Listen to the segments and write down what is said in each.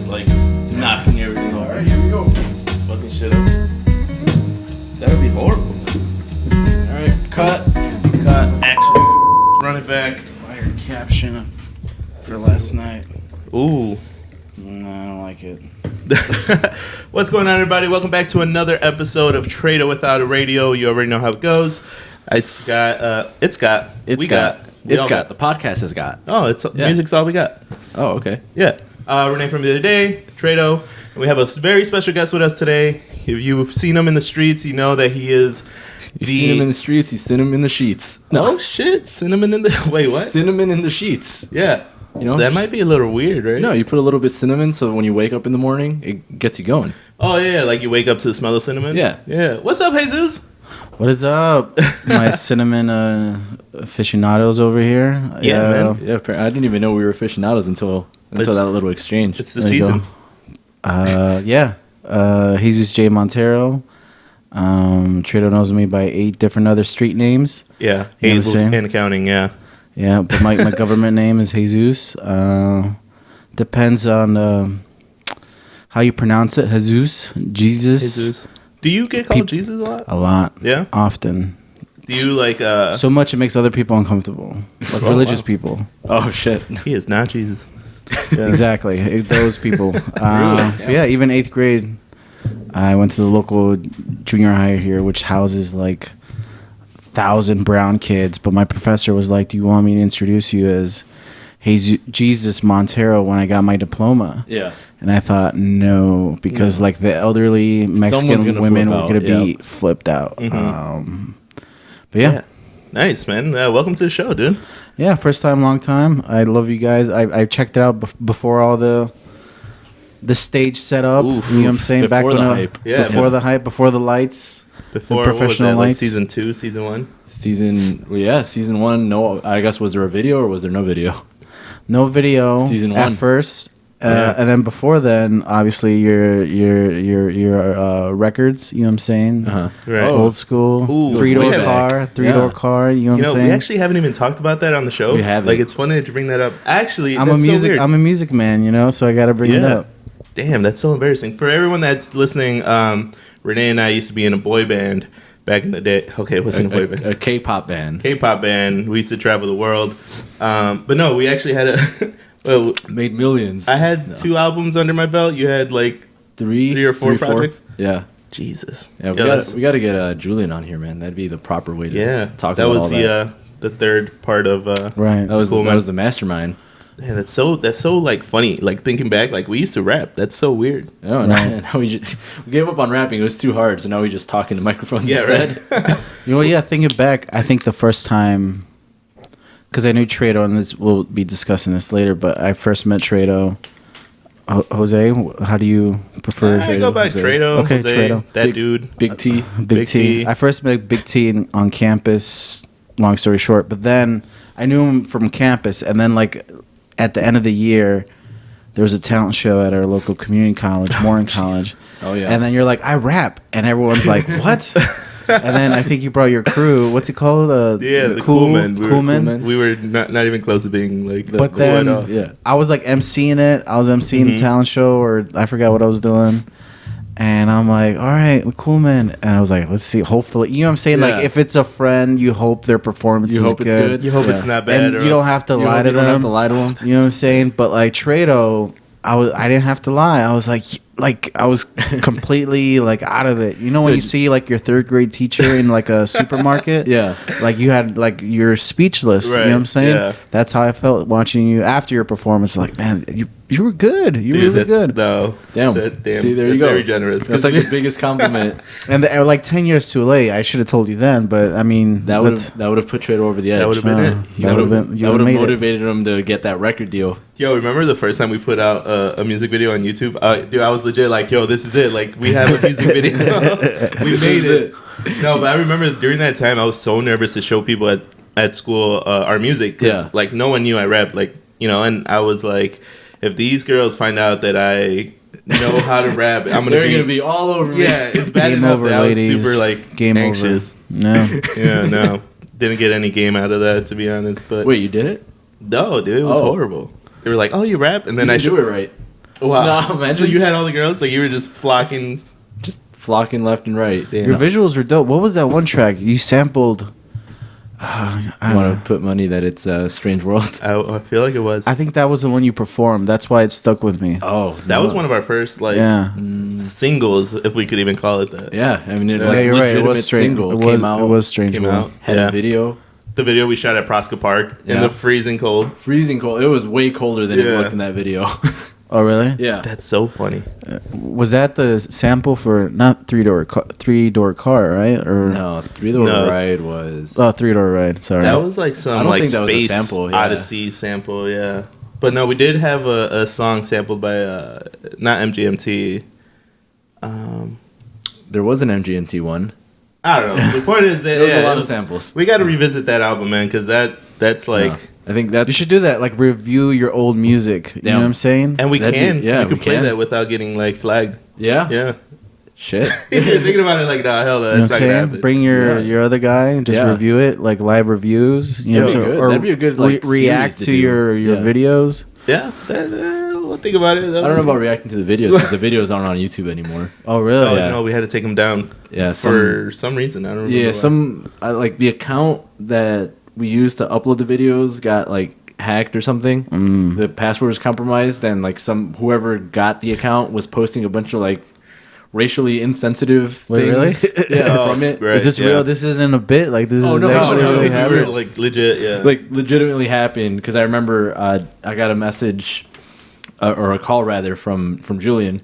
just like knocking everything over. Alright, here we go. Fucking shit up. That would be horrible. Alright, cut, action. Run it back. Fire caption for last night. Ooh. No, I don't like it. What's going on, everybody? Welcome back to another episode of TretoWithOutARadio. You already know how it goes. The podcast has got. Oh, music's all we got. Oh, okay. Yeah. Rene from the other day, Treto. And we have a very special guest with us today. If you've seen him in the streets, you know that he is You've seen him in the streets, you've seen him in the sheets. No. Oh, shit. Cinnamon in the... Wait, what? Cinnamon in the sheets. Yeah. You know, that might be a little weird, right? No, you put a little bit of cinnamon so when you wake up in the morning, it gets you going. Oh, yeah. Like you wake up to the smell of cinnamon? Yeah. Yeah. What's up, Jesus? What is up? My cinnamon aficionados over here. Yeah, man. Yeah, I didn't even know we were aficionados until that little exchange. It's the season. Jesus Montero. Treto knows me by 8 different other street names. Yeah. You know 8 and counting, yeah. Yeah, but my government name is Jesus. Depends on how you pronounce it. Jesus. Jesus. Do you get called Jesus a lot? A lot. Yeah? Often. Do you like... So much it makes other people uncomfortable. Like religious people. Oh, shit. He is not Jesus. Yeah. Exactly. Those people. Yeah, even 8th grade, I went to the local junior high here, which houses like 1,000 brown kids. But my professor was like, do you want me to introduce you as Jesus Montero when I got my diploma? Yeah. And I thought, no, because like the elderly Mexican women were going to be flipped out. Mm-hmm. But yeah. Nice, man. Welcome to the show, dude. Yeah, first time, long time. I love you guys. I checked it out before all the stage setup. Oof. You know what I'm saying? Before the hype. Yeah, before the hype, before the lights. Before professional what was that, lights. like season 2, season 1? Season 1. No, I guess was there a video or was there no video? No video. Season 1 at first. And then before then, obviously your records, you know what I'm saying? Uh-huh. Right. Old school, Ooh, three-door way car, three-door car, you know what I'm saying? We actually haven't even talked about that on the show. We haven't. Like, it's funny that you bring that up. Actually, I'm that's so weird. a music man, you know, so I got to bring it up. Damn, that's so embarrassing. For everyone that's listening, Rene and I used to be in a boy band back in the day. Okay, it wasn't a boy band. A K-pop band. K-pop band. We used to travel the world. But no, we actually had a... Well, made millions. I had 2 albums under my belt. You had like 3 or 4 projects. Yeah. Jesus. Yeah, we got to get Julian on here, man. That'd be the proper way to talk about all that. That was the third part of right. That was Cool, that was the mastermind. Yeah, that's so like funny. Like thinking back, like we used to rap. That's so weird. No, now we gave up on rapping. It was too hard, so now we just talk into microphones instead. Right. You know what? Yeah, thinking back, I think the first time, because I knew Treto, and we'll be discussing this later, but I first met Treto. Jose, how do you prefer? I go by Treto. Okay, Jose, Treto. that dude. Big T. Big T. I first met Big T on campus. Long story short, but then I knew him from campus, and then like at the end of the year, there was a talent show at our local community college, Morin College. Oh yeah. And then you're like, I rap, and everyone's like, what? And then I think you brought your crew. What's it called? The Cool Men. Cool Men. We were not even close to being like. But cool then at all. Yeah. I was like emceeing it. I was emceeing the talent show, or I forgot what I was doing. And I'm like, all right, Cool Man. And I was like, let's see. Hopefully, you know what I'm saying? Yeah. Like, if it's a friend, you hope their performance is good. You hope it's not bad. And you don't have to lie to them. You don't have to lie to them. You know what I'm saying? But like Treto, I didn't have to lie. I was like I was completely like out of it. You know, when you see like your 3rd grade teacher in like a supermarket, Yeah. like you had like you're speechless. Right. You know what I'm saying? Yeah. That's how I felt watching you after your performance. Like, man, you were good. You were really good. No, Damn. damn. See, there you that's go. Very generous. That's like the biggest compliment. And like 10 years too late. I should have told you then, but I mean, That would have put Treto over the edge. That would have been it. That would have motivated him to get that record deal. Yo, remember the first time we put out a music video on YouTube? Dude, I was legit like, yo, this is it. Like, we have a music video. We made it. No, but I remember during that time, I was so nervous to show people at school our music. Because, like, no one knew I rapped. Like, you know, and I was like, if these girls find out that I know how to rap, They're gonna be all over me. Yeah, it's bad Game enough over, that ladies. I was super, like, Game anxious. over. No. Yeah, no. Didn't get any game out of that, to be honest. But Wait, you did it? no, dude, it was horrible. They were like, "Oh, you rap," and then You I do it right. Wow. No, imagine. So you had all the girls, like you were just flocking. Flocking left and right. Damn. Your visuals were dope. What was that one track you sampled? I want to put money that it's Strange World. I feel like it was. I think that was the one you performed. That's why it stuck with me. Oh, That was one of our first singles, if we could even call it that. Yeah, I mean, Yeah, you're right. It was strange. Single It was, came out. It was Strange Came World. out. Had Yeah. a video. The video we shot at Prosca Park in the freezing cold. Freezing cold. It was way colder than it looked in that video. Oh, really? Yeah. That's so funny. Was that the sample for not three-door car, right? Or No, three-door ride was. Oh, three-door ride. Sorry. That was like some like think that was a space sample, yeah. Odyssey sample, yeah. But no, we did have a song sampled by not MGMT. There was an MGMT one. I don't know. The point is that There was a lot of samples. We got to revisit that album, man, because that's like. No. I think that's. You should do that. Like review your old music. You know what I'm saying? And we That'd can. be- yeah, we can we play can. that without getting like flagged. Yeah. Yeah. Shit. You're thinking about it like, nah, hell no, You know that's what not I'm gonna saying? happen. Bring your other guy and just Yeah. review it, like live reviews. You know, That'd be good. or That'd be a good, like, react series to to do. your Yeah. videos. Yeah. We'll think about it. I don't know about reacting to the videos because the videos aren't on YouTube anymore. Oh, really? Oh, Yeah. no, we had to take them down Yeah. for some reason. I don't remember. Yeah. why. Like the account that we used to upload the videos got like hacked or something. The password was compromised, and like whoever got the account was posting a bunch of like racially insensitive Wait, things. really? Yeah, Oh, from it. right. Is this yeah. real? This isn't a bit. Like this Oh, is no, actually no, really this is happening. real. Like legit, yeah. Like legitimately happened because I remember I got a message or a call rather from Julian,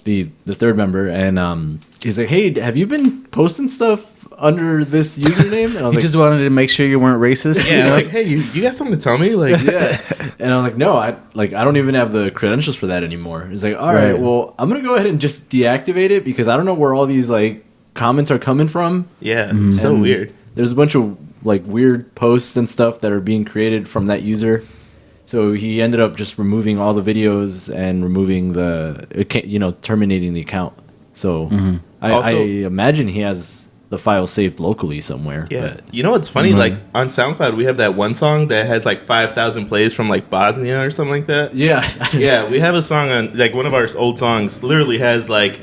the third member, and he's like, "Hey, have you been posting stuff under this username?" And I was You like, just wanted to make sure you weren't racist. yeah, you know? like, hey, you got something to tell me? Like, yeah. And I was like, no, I don't even have the credentials for that anymore. He's like, all right, Right. well, I'm gonna go ahead and just deactivate it because I don't know where all these like comments are coming from. yeah, it's so And weird. There's a bunch of like weird posts and stuff that are being created from that user. So he ended up just removing all the videos and removing terminating the account. So I Also- imagine he has the file saved locally somewhere. Yeah, But you know what's funny? Like on SoundCloud, we have that one song that has like 5,000 plays from like Bosnia or something like that. yeah. Yeah, we have a song on like one of our old songs. Literally has like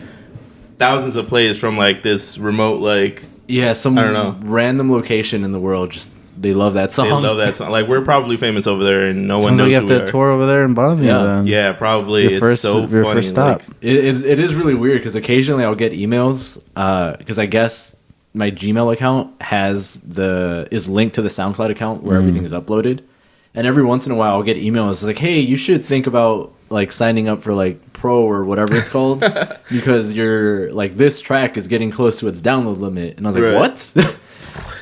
thousands of plays from like this remote like. Yeah, some I don't know. random location in the world. Just they love that song. They love that song. Like we're probably famous over there, and no one Sounds like knows you who have we to are. tour over there in Bosnia. Yeah. Then. Yeah, probably. Your It's first, so your funny. first stop. Like, It is really weird because occasionally I'll get emails because I guess my Gmail account is linked to the SoundCloud account where everything is uploaded, and every once in a while I'll get emails like, "Hey, you should think about like signing up for like Pro or whatever it's called because you're like this track is getting close to its download limit." And I was like, Right. "What?"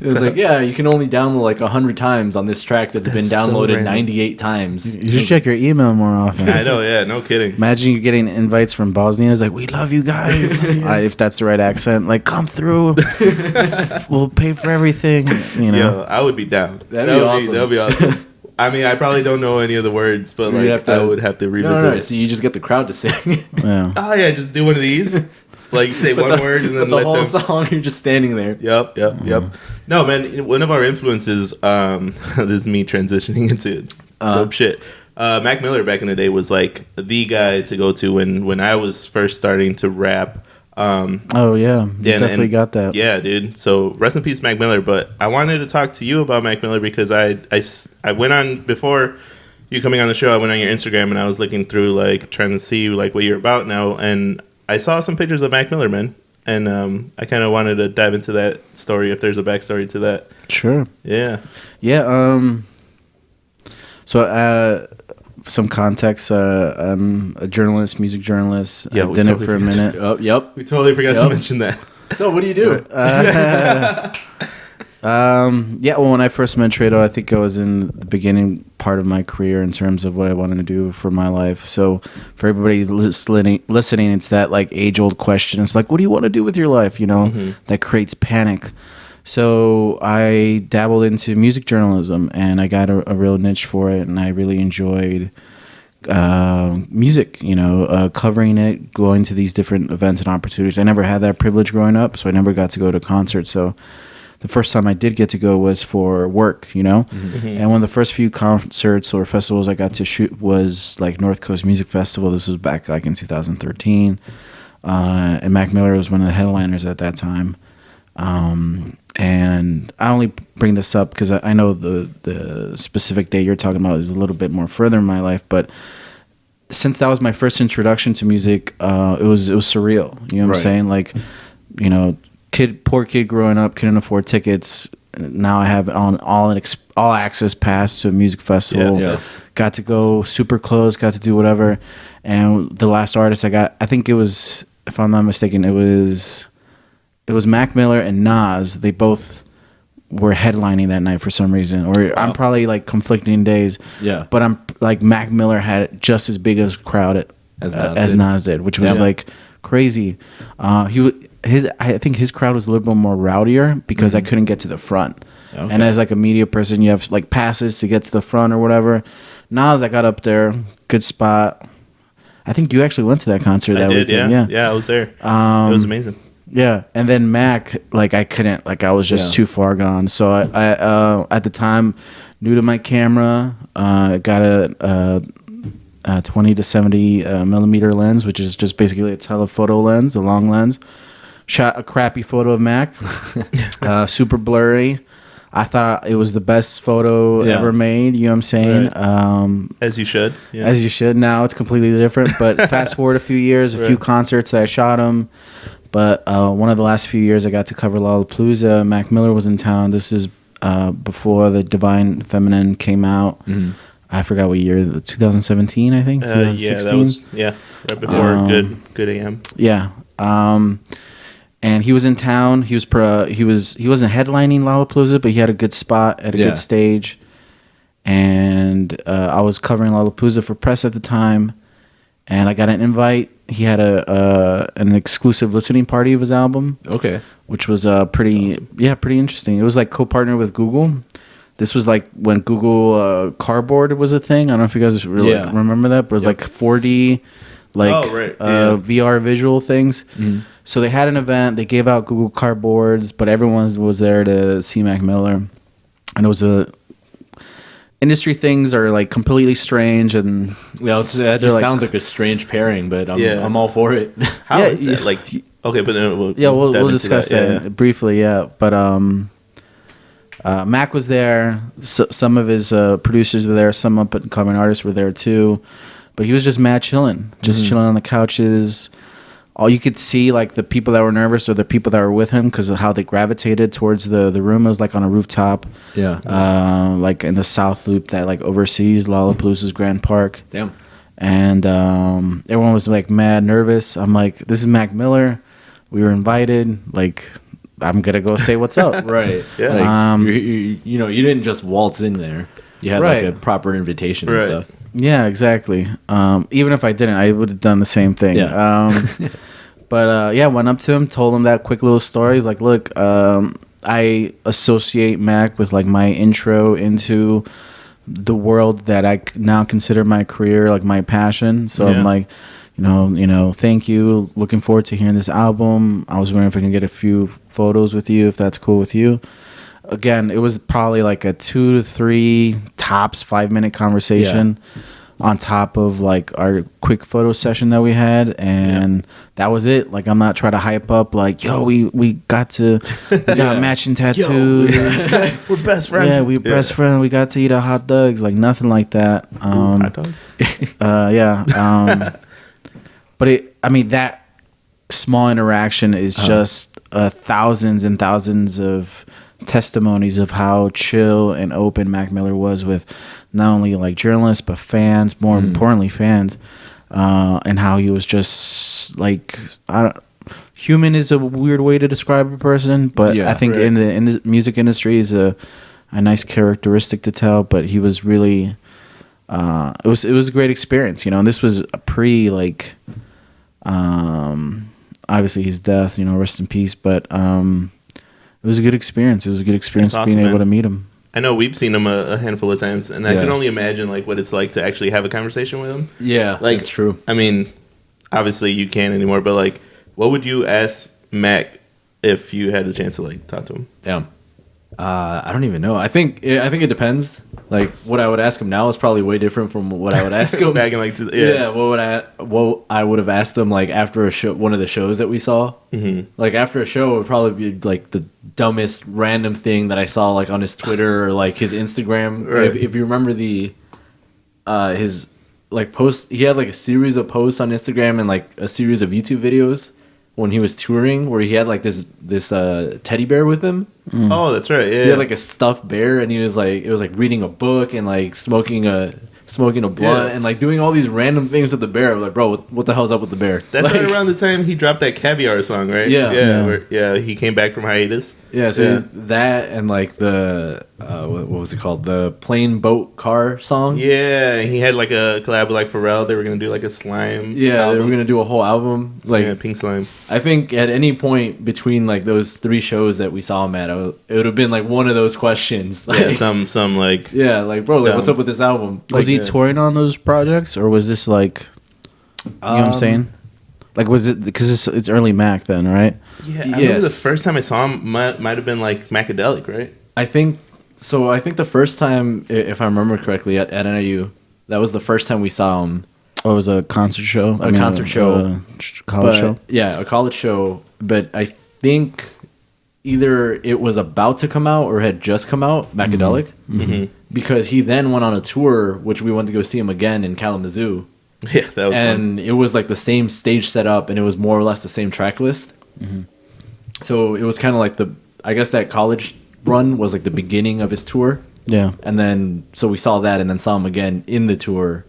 It was like, yeah, you can only download like 100 times on this track that's been so downloaded random. 98 times. You should check your email more often. I know. Yeah, no kidding. Imagine you getting invites from Bosnia. It's like, we love you guys. If that's the right accent, like, come through. We'll pay for everything. You know. Yo, I would be down. That'd be awesome. That'd be awesome. I mean, I probably don't know any of the words, but You'd like I would have to revisit. No. it. So you just get the crowd to sing. Yeah. Oh yeah, just do one of these. Like say But one the- word and but then the let whole them. song you're just standing there. Yep. No, man. One of our influences. This is me transitioning into dope shit. Mac Miller back in the day was like the guy to go to when I was first starting to rap. Oh yeah. You Yeah, definitely and- got that. Yeah, dude. So rest in peace, Mac Miller. But I wanted to talk to you about Mac Miller because I went on before you coming on the show. I went on your Instagram and I was looking through like trying to see like what you're about now, and I saw some pictures of Mac Miller, man. And I kind of wanted to dive into that story if there's a backstory to that. Sure. Yeah. Yeah. So some context. I'm a journalist, music journalist. Yeah, I've we done totally it for a forgot to- minute. Oh, yep. We totally forgot to Yep. mention that. So what do you do? Yeah, well, when I first met Treto, I think I was in the beginning part of my career in terms of what I wanted to do for my life. So for everybody listening, it's that like age-old question. It's like, what do you want to do with your life? You know, that creates panic. So I dabbled into music journalism, and I got a real niche for it, and I really enjoyed music, covering it, going to these different events and opportunities. I never had that privilege growing up, so I never got to go to concerts. So the first time I did get to go was for work, you know. And one of the first few concerts or festivals I got to shoot was like North Coast Music Festival. This was back like in 2013, and Mac Miller was one of the headliners at that time. And I only bring this up because I know the specific day you're talking about is a little bit more further in my life, but since that was my first introduction to music, it was surreal. You know what I'm saying? Like, you know, poor kid growing up, couldn't afford tickets. Now I have all access pass to a music festival. Got to go super close, got to do whatever. And the last artist I got, I think it was, if I'm not mistaken, it was Mac Miller and Nas. They both were headlining that night for some reason, or I'm probably like conflicting days. Yeah, but I'm like Mac Miller had just as big a crowd as Nas did, which was like crazy. I think his crowd was a little bit more rowdier because I couldn't get to the front. Okay. And as like a media person, you have like passes to get to the front or whatever. Nas, I got up there, good spot. I think you actually went to that concert that weekend. Yeah, I was there. It was amazing. Yeah, and then Mac, like I couldn't, like I was just too far gone. So I at the time, new to my camera, got a 20 to 70 millimeter lens, which is just basically a telephoto lens, a long lens. Shot a crappy photo of Mac, super blurry. I thought it was the best photo ever made. You know what I'm saying? Right. As you should. Yeah. As you should. Now it's completely different. But fast forward a few years, a few concerts that I shot him. But one of the last few years I got to cover Lollapalooza. Mac Miller was in town. This is before the Divine Feminine came out. I forgot what year. 2017, I think. 2016. Yeah, that was right before Good AM. Yeah. And he was in town. He wasn't headlining Lollapalooza, but he had a good spot at a good stage. And I was covering Lollapalooza for press at the time, and I got an invite. He had an exclusive listening party of his album. Okay, which was pretty interesting. It was like co-partnered with Google. This was like when Google Cardboard was a thing. I don't know if you guys really remember that, but it was like 4D, VR visual things. So they had an event. They gave out Google Cardboards, but everyone was there to see Mac Miller. And it was industry things are like completely strange, and that just sounds like a strange pairing, but I'm all for it. How is that? Like, okay, but then we'll discuss that briefly. Yeah, but Mac was there. Some of his producers were there. Some up and coming artists were there too. But he was just mad chilling, chilling on the couches. All you could see, like the people that were nervous or the people that were with him, because of how they gravitated towards the room. It was like on a rooftop, like in the South Loop that like oversees Lollapalooza's Grand Park. Damn. And everyone was like mad nervous. I'm like, this is Mac Miller. We were invited. Like, I'm gonna go say what's up. Right. Yeah. Like, you didn't just waltz in there. You had like a proper invitation and stuff. Yeah, exactly. Even if I didn't, I would have done the same thing. Yeah. But went up to him, told him that quick little story. He's like, look, I associate Mac with like my intro into the world that I now consider my career, like my passion. So I'm like, thank you. Looking forward to hearing this album. I was wondering if I can get a few photos with you, if that's cool with you. Again, it was probably like a 2 to 3 tops 5-minute conversation on top of like our quick photo session that we had, and that was it. Like, I'm not trying to hype up like, yo, we got matching tattoos. We're best friends. Yeah, we're best friends. We got to eat our hot dogs. Like, nothing like that. Hot dogs. But that small interaction is just thousands and thousands of testimonies of how chill and open Mac Miller was with not only like journalists but fans, more importantly fans, and how he was just like, human is a weird way to describe a person, but I think in the music industry is a nice characteristic to tell. But he was really it was a great experience, and this was a pre like obviously his death, rest in peace, but it was a good experience. It was a good experience being able to meet him. I know we've seen him a handful of times, and I can only imagine like what it's like to actually have a conversation with him. Yeah, like, that's true. I mean, obviously you can't anymore, but like, what would you ask Mac if you had the chance to like talk to him? Yeah. I don't even know. I think it depends. Like what I would ask him now is probably way different from what I would ask him back in like what I would have asked him like after a show, one of the shows that we saw. Mm-hmm. Like after a show, it would probably be like the dumbest random thing that I saw like on his Twitter or like his Instagram. Right. If you remember his like post, he had like a series of posts on Instagram and like a series of YouTube videos when he was touring, where he had like this teddy bear with him. Oh, that's right. Yeah, he had like a stuffed bear, and he was like, it was like reading a book and like smoking a blunt and like doing all these random things with the bear. I'm like, bro, what the hell's up with the bear? That's like, right around the time he dropped that Caviar song, right? Yeah. He came back from hiatus. Yeah, so that and like the what was it called? The Plane Boat Car song. Yeah, he had like a collab with like Pharrell. They were gonna do like a slime. Yeah, album. they were gonna do a whole album. Like Pink Slime. I think at any point between like those 3 shows that we saw him at, it would have been like one of those questions. Like, some like like bro, like what's up with this album? Was he touring on those projects, or was this like, you know what I'm saying? Like, was it because it's early Mac then, right? Yeah, I remember the first time I saw him might have been like Macadelic, right? I think so. I think the first time, if I remember correctly, at NIU, that was the first time we saw him. Oh, it was a concert show. College show. Yeah, a college show. But I think either it was about to come out or had just come out, Macadelic, because he then went on a tour, which we went to go see him again in Kalamazoo. Yeah, that was and fun. It was like the same stage setup, and it was more or less the same track list. So it was kind of like I guess that college run was like the beginning of his tour. Yeah. And then so we saw that, and then saw him again in the tour.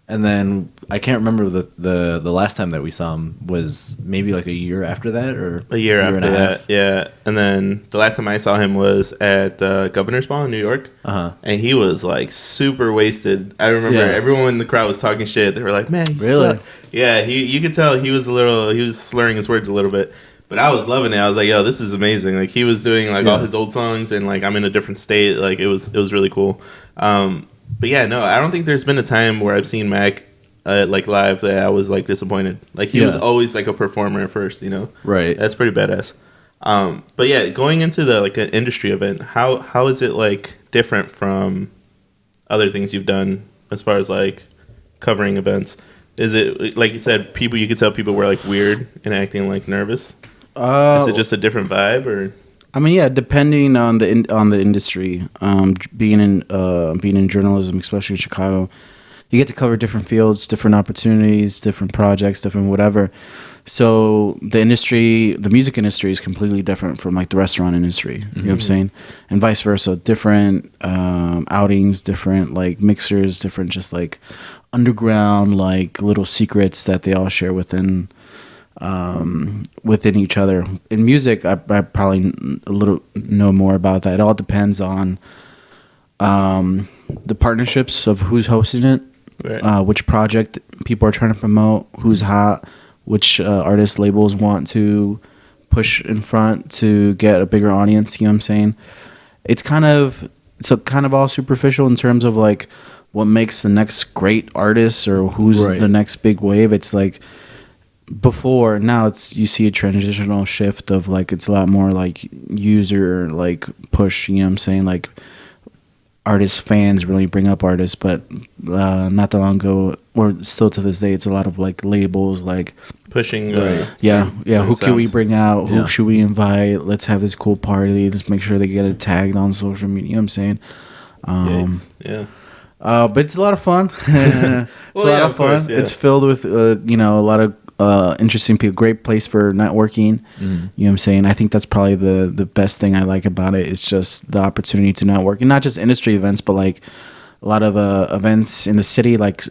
And then I can't remember the last time that we saw him was maybe like a year after that, or a year after that. Yeah. And then the last time I saw him was at Governor's Ball in New York. And he was like super wasted. I remember everyone in the crowd was talking shit. They were like, "Man, you suck." Yeah, you could tell he was slurring his words a little bit. But I was loving it. I was like, "Yo, this is amazing!" Like he was doing like all his old songs, and like I'm in a different state. Like it was really cool. But yeah, no, I don't think there's been a time where I've seen Mac like live that I was like disappointed. Like he was always like a performer at first, you know. Right. That's pretty badass. But yeah, going into the like an industry event, how is it like different from other things you've done as far as like covering events? Is it like you said, you could tell people were like weird and acting like nervous? Is it just a different vibe, or? I mean, yeah, depending on the industry, being in journalism, especially in Chicago, you get to cover different fields, different opportunities, different projects, different whatever. So the music industry is completely different from like the restaurant industry. You know what I'm saying? And vice versa. Different outings, different like mixers, different just like underground like little secrets that they all share within each other. In music, I probably a little know more about that. It all depends on the partnerships of who's hosting it, right. Which project people are trying to promote, who's hot, which artist labels want to push in front to get a bigger audience. You know what I'm saying? It's kind of all superficial in terms of like what makes the next great artist or who's the next big wave. It's like before, now you see a transitional shift of like it's a lot more like user like push, you know what I'm saying, like artist fans really bring up artists. But not that long ago, or still to this day, it's a lot of like labels like pushing who can we bring out, who should we invite, let's have this cool party, let's make sure they get it tagged on social media, you know what I'm saying? But it's a lot of fun. It's a lot of fun. Course, yeah. It's filled with a lot of interesting people. Great place for networking. You know what I'm saying? I think that's probably the best thing I like about it. Is just the opportunity to network, and not just industry events, but like a lot of events in the city, like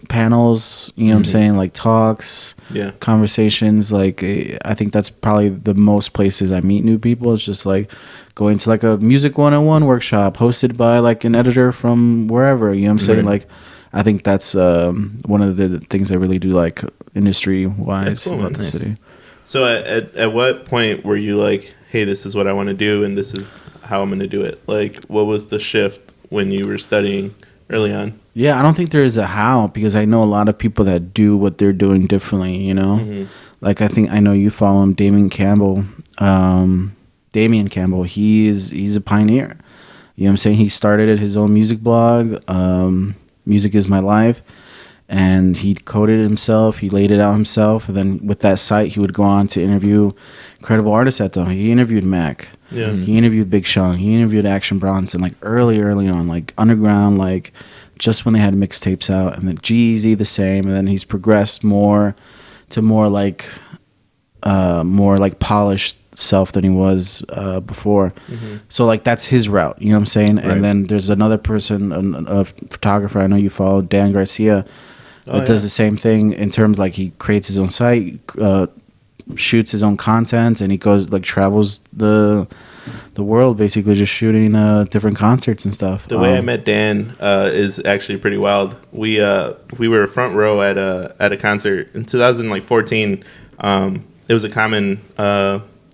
panels. You know what I'm saying? Like talks, conversations. Like I think that's probably the most places I meet new people. It's just like going to like a music 101 workshop hosted by like an editor from wherever. You know what I'm saying? Like I think that's one of the things I really do like industry wise about the city. So at what point were you like, hey, this is what I want to do and this is how I'm going to do it? Like what was the shift when you were studying early on? Yeah, I don't think there is a how, because I know a lot of people that do what they're doing differently, you know? Like I know you follow him, Damon Campbell. Damian Campbell, he's a pioneer. You know what I'm saying? He started his own music blog, Music Is My Life, and he coded it himself. He laid it out himself. And then with that site, he would go on to interview incredible artists at them. He interviewed Mac. Yeah. He interviewed Big Sean. He interviewed Action Bronson, like early on, like underground, like just when they had mixtapes out. And then G-Eazy the same. And then he's progressed more like polished self than he was before. So like that's his route, you know what I'm saying? Right. And then there's another person, a photographer I know you follow, Dan Garcia, that does the same thing in terms like he creates his own site, shoots his own content, and he goes like travels the world basically just shooting different concerts and stuff. The way I met Dan is actually pretty wild. We were front row at a concert in 2014. It was a common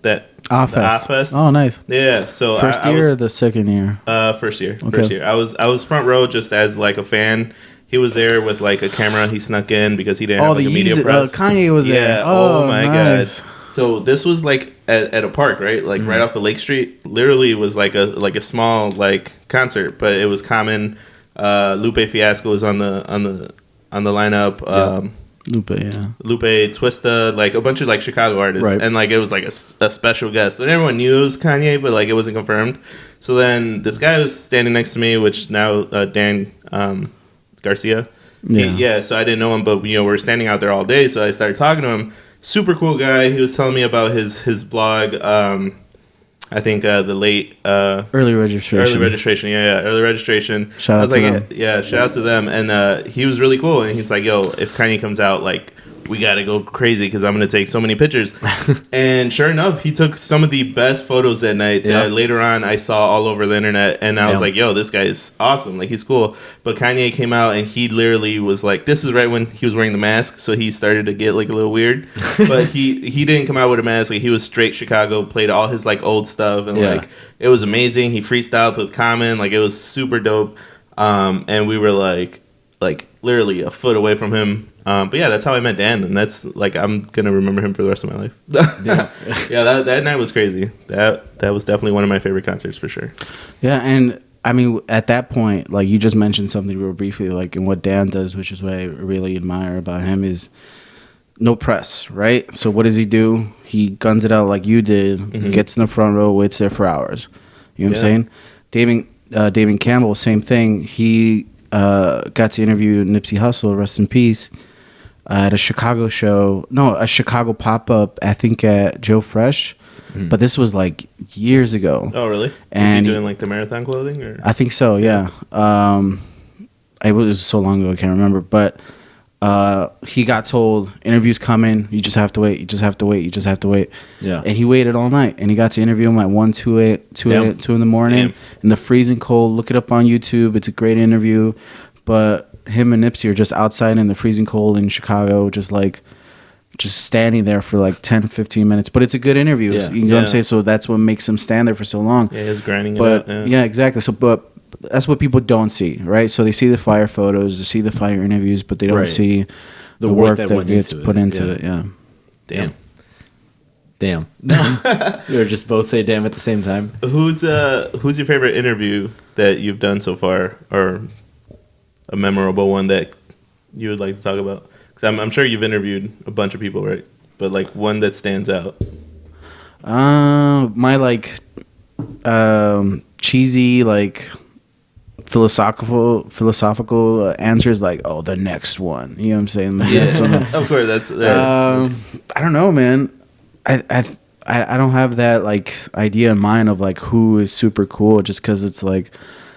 Fest. Oh, nice. Yeah. So first year or the second year? First year. Okay. First year. I was front row just as like a fan. He was there with like a camera. He snuck in because he didn't have like a media press. Kanye was there. Oh my nice. God. So this was like at a park, right? Like right off of Lake Street. Literally was like a small like concert, but it was Common. Lupe Fiasco was on the lineup. Lupe, yeah. Lupe, Twista, like a bunch of like Chicago artists, right. And like it was like a special guest, and everyone knew it was Kanye, but like it wasn't confirmed. So then this guy was standing next to me, which now Dan Garcia. So I didn't know him, but we were standing out there all day, so I started talking to him. Super cool guy. He was telling me about his blog. I think the late early registration. Early registration. Shout out to them. Shout out to them. And he was really cool. And he's like, yo, if Kanye comes out, like, we got to go crazy because I'm going to take so many pictures. And sure enough, he took some of the best photos that night that later on I saw all over the internet. And I was like, yo, this guy is awesome. Like, he's cool. But Kanye came out and he literally was like, this is right when he was wearing the mask. So he started to get like a little weird. But he didn't come out with a mask. Like, he was straight Chicago, played all his like old stuff. And like, it was amazing. He freestyled with Common. Like, it was super dope. And we were like literally a foot away from him. But yeah, that's how I met Dan, and that's like I'm gonna remember him for the rest of my life. That night was crazy. That was definitely one of my favorite concerts for sure. Yeah, and I mean at that point, like you just mentioned something real briefly, like in what Dan does, which is what I really admire about him is no press, right? So what does he do? He guns it out like you did, gets in the front row, waits there for hours. You know what I'm saying? Damian Campbell, same thing. He got to interview Nipsey Hussle, rest in peace, at a Chicago show. No, a Chicago pop-up, I think at Joe Fresh. But this was like years ago. Oh, really? And was he doing like the marathon clothing? Or? I think so, yeah. It was so long ago, I can't remember. But he got told, interview's coming, you just have to wait, you just have to wait, you just have to wait. Yeah. And he waited all night. And he got to interview him at 2 in the morning. In the freezing cold. Look it up on YouTube. It's a great interview. But him and Nipsey are just outside in the freezing cold in Chicago, just standing there for like 10, 15 minutes. But it's a good interview. Yeah. You know what I'm saying? So that's what makes him stand there for so long. Yeah, he was grinding it out. Yeah, exactly. So, but that's what people don't see, right? So they see the fire photos, they see the fire interviews, but they don't see the work that gets put into it. Yeah. Damn. You were just both say damn at the same time. Who's your favorite interview that you've done so far, or a memorable one that you would like to talk about? Because I'm sure you've interviewed a bunch of people, right? But like one that stands out. My like cheesy like philosophical answers like, oh, the next one. You know what I'm saying? Of course, that's I don't know, man. I don't have that like idea in mind of like who is super cool, just because it's like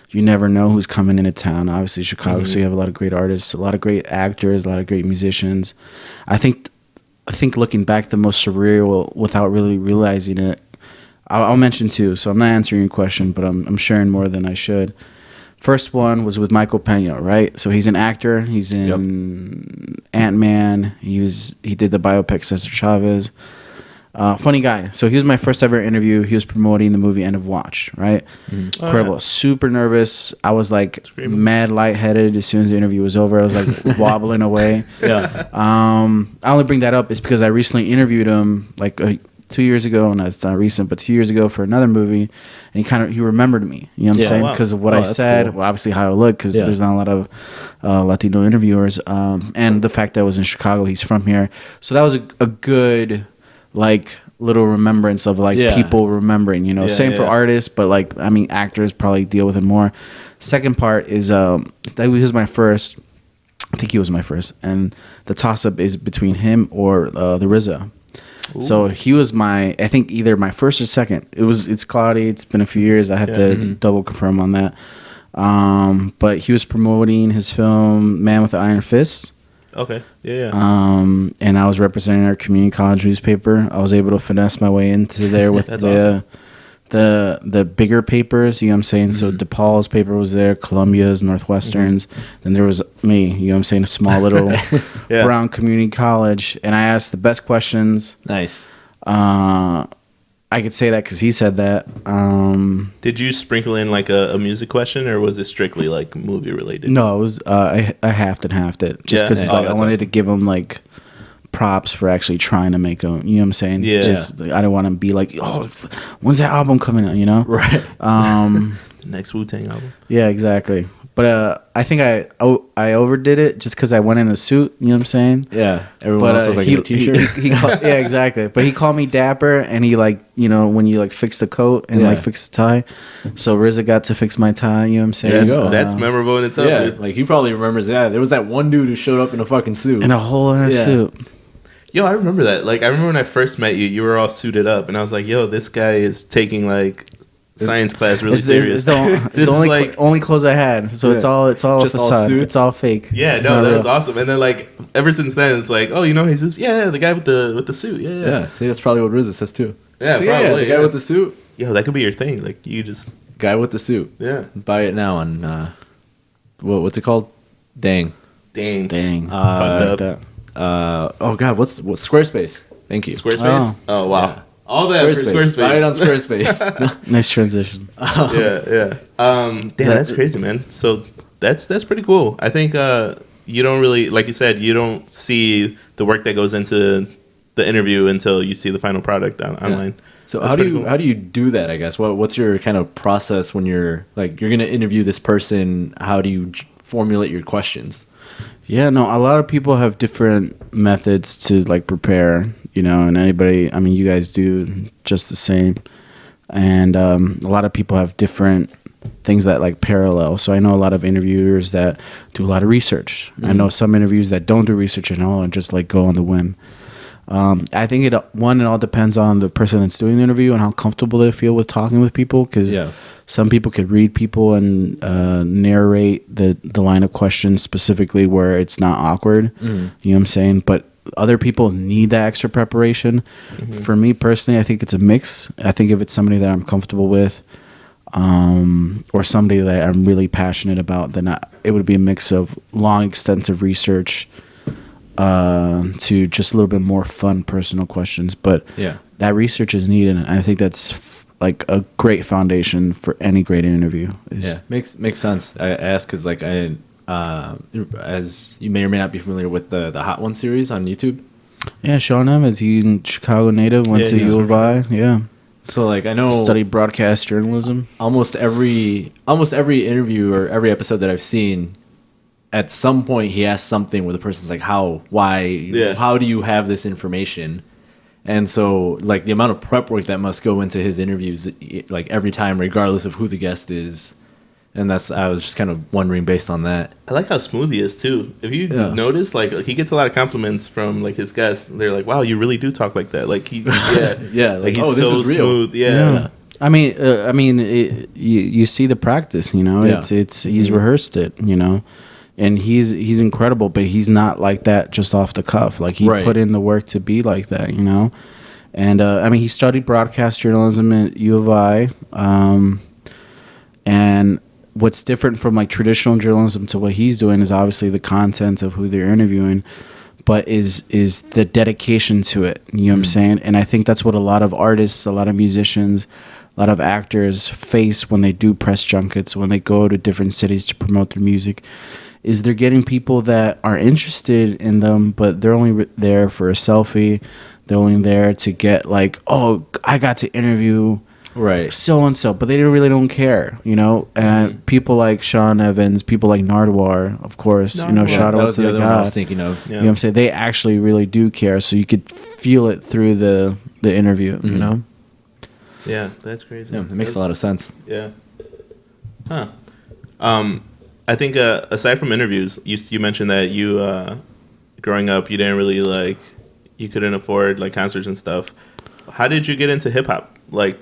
you never know who's coming into town. Obviously Chicago, so you have a lot of great artists, a lot of great actors, a lot of great musicians. I think looking back, the most surreal, without really realizing it, I'll mention two. So I'm not answering your question, but I'm sharing more than I should. First one was with Michael Pena, right? So he's an actor. He's in Ant-Man. He did the biopic Cesar Chavez. Funny guy. So he was my first ever interview. He was promoting the movie End of Watch, right? Incredible. Super nervous. I was like mad lightheaded as soon as the interview was over. I was like wobbling away. Yeah. I only bring that up is because I recently interviewed him like 2 years ago, and that's not recent, but 2 years ago for another movie, and he remembered me. You know what I'm saying? Because of what I said. Cool. Well, obviously how I look, because there's not a lot of Latino interviewers, and the fact that I was in Chicago. He's from here, so that was a good like little remembrance of like people remembering. You know, same for artists, but like I mean actors probably deal with it more. Second part is that was my first. I think he was my first, and the toss-up is between him or the RZA. Ooh. So he was I think either my first or second. It's cloudy. It's been a few years. I have to double confirm on that. But he was promoting his film Man with the Iron Fist. Okay. Yeah. And I was representing our community college newspaper. I was able to finesse my way into there with awesome. The bigger papers, you know what I'm saying? Mm-hmm. So DePaul's paper was there, Columbia's, Northwestern's. Then there was me, you know what I'm saying? A small little brown community college. And I asked the best questions. Nice. I could say that because he said that. Did you sprinkle in like a music question, or was it strictly like movie related? No, it was I halved and halved it. Just because I wanted to give him like props for actually trying to make them, you know what I'm saying? Yeah. Just, I don't want to be like, oh, when's that album coming out, you know? Right. Next Wu-Tang album. Yeah, exactly. But I think I overdid it just because I went in the suit, you know what I'm saying? Yeah. Everyone else was like in a t-shirt. Yeah, exactly. But he called me dapper, and he like, you know, when you like fix the coat and like fix the tie. So RZA got to fix my tie, you know what I'm saying? Yeah, that's memorable in itself. Yeah, like he probably remembers that. There was that one dude who showed up in a fucking suit. In a whole ass suit. Yo, I remember that. Like, I remember when I first met you, you were all suited up, and I was like, yo, this guy is taking, like, science class really serious. It's the only clothes I had, so it's all just facade. It's all fake. Yeah, no, that was awesome. And then, like, ever since then, it's like, oh, you know, he's just, the guy with the suit. Yeah. See, that's probably what RZA says, too. Yeah, so, probably. The guy with the suit. Yo, that could be your thing. Like, you just... Guy with the suit. Yeah. Buy it now on, what's it called? Dang. Oh God, what's Squarespace? Thank you. Squarespace. Oh wow. Yeah. All that for Squarespace. Buy it on Squarespace. Nice transition. Yeah. Damn, that's crazy, man. So that's pretty cool. I think you don't really, like you said, you don't see the work that goes into the interview until you see the final product online. So how do you do that? I guess what's your kind of process when you're like you're gonna interview this person? How do you formulate your questions? Yeah, no, a lot of people have different methods to like prepare, you know, and anybody, I mean, you guys do just the same. And a lot of people have different things that like parallel. So I know a lot of interviewers that do a lot of research. Mm-hmm. I know some interviews that don't do research at all and just like go on the whim. I think it all depends on the person that's doing the interview and how comfortable they feel with talking with people. Because some people could read people and narrate the line of questions specifically where it's not awkward. Mm-hmm. You know what I'm saying? But other people need that extra preparation. Mm-hmm. For me personally, I think it's a mix. I think if it's somebody that I'm comfortable with, or somebody that I'm really passionate about, then it would be a mix of long, extensive research to just a little bit more fun, personal questions. But that research is needed, and I think that's like a great foundation for any great interview. Makes sense. I ask because like as you may or may not be familiar with the Hot One series on YouTube. Yeah, Sean Evans, he's a Chicago native, went to U of I. Yeah. So like I know studied broadcast journalism. Almost every interview or every episode that I've seen, at some point he asks something where the person's like, how do you have this information? And so like the amount of prep work that must go into his interviews, like every time, regardless of who the guest is. And I was just kind of wondering based on that. I like how smooth he is too. If you notice, like he gets a lot of compliments from like his guests. They're like, "Wow, you really do talk like that." Like like he's so smooth. Yeah. I mean, you see the practice. You know, it's he's rehearsed it. You know, and he's incredible, but he's not like that just off the cuff. Like he put in the work to be like that. You know, and I mean, he studied broadcast journalism at U of I, and what's different from like traditional journalism to what he's doing is obviously the content of who they're interviewing, but is the dedication to it. You know what I'm saying? And I think that's what a lot of artists, a lot of musicians, a lot of actors face when they do press junkets, when they go to different cities to promote their music, is they're getting people that are interested in them, but they're only there for a selfie. They're only there to get like, oh, I got to interview Right. so and so, but they really don't care, you know. And people like Sean Evans, people like Nardwar, of course, you know, shout out to the guy. I was thinking of. You know what I'm saying? They actually really do care, so you could feel it through the interview, you know. Yeah, that's crazy. Yeah, it makes a lot of sense. Yeah. Huh. I think aside from interviews, you mentioned that you growing up, you didn't really like, you couldn't afford like concerts and stuff. How did you get into hip hop, like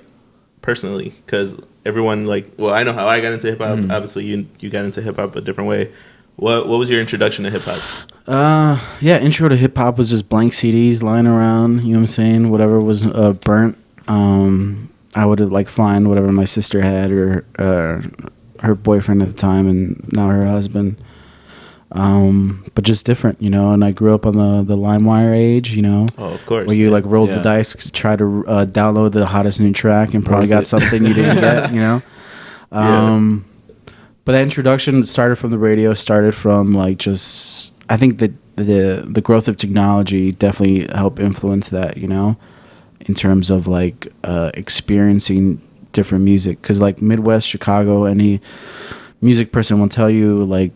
personally? Because everyone like, well, I know how I got into hip hop. Obviously, you got into hip hop a different way. What was your introduction to hip hop? Yeah, intro to hip hop was just blank CDs lying around. You know what I'm saying? Whatever was burnt. I would like find whatever my sister had or her boyfriend at the time, and now her husband. But just different, you know. And I grew up on the LimeWire age, you know. Oh, of course. Where you like rolled the dice, try to download the hottest new track, and probably got something you didn't get, you know. But that introduction started from the radio. Started from like just, I think that the growth of technology definitely helped influence that, you know, in terms of like experiencing different music. Because like Midwest Chicago, any music person will tell you like.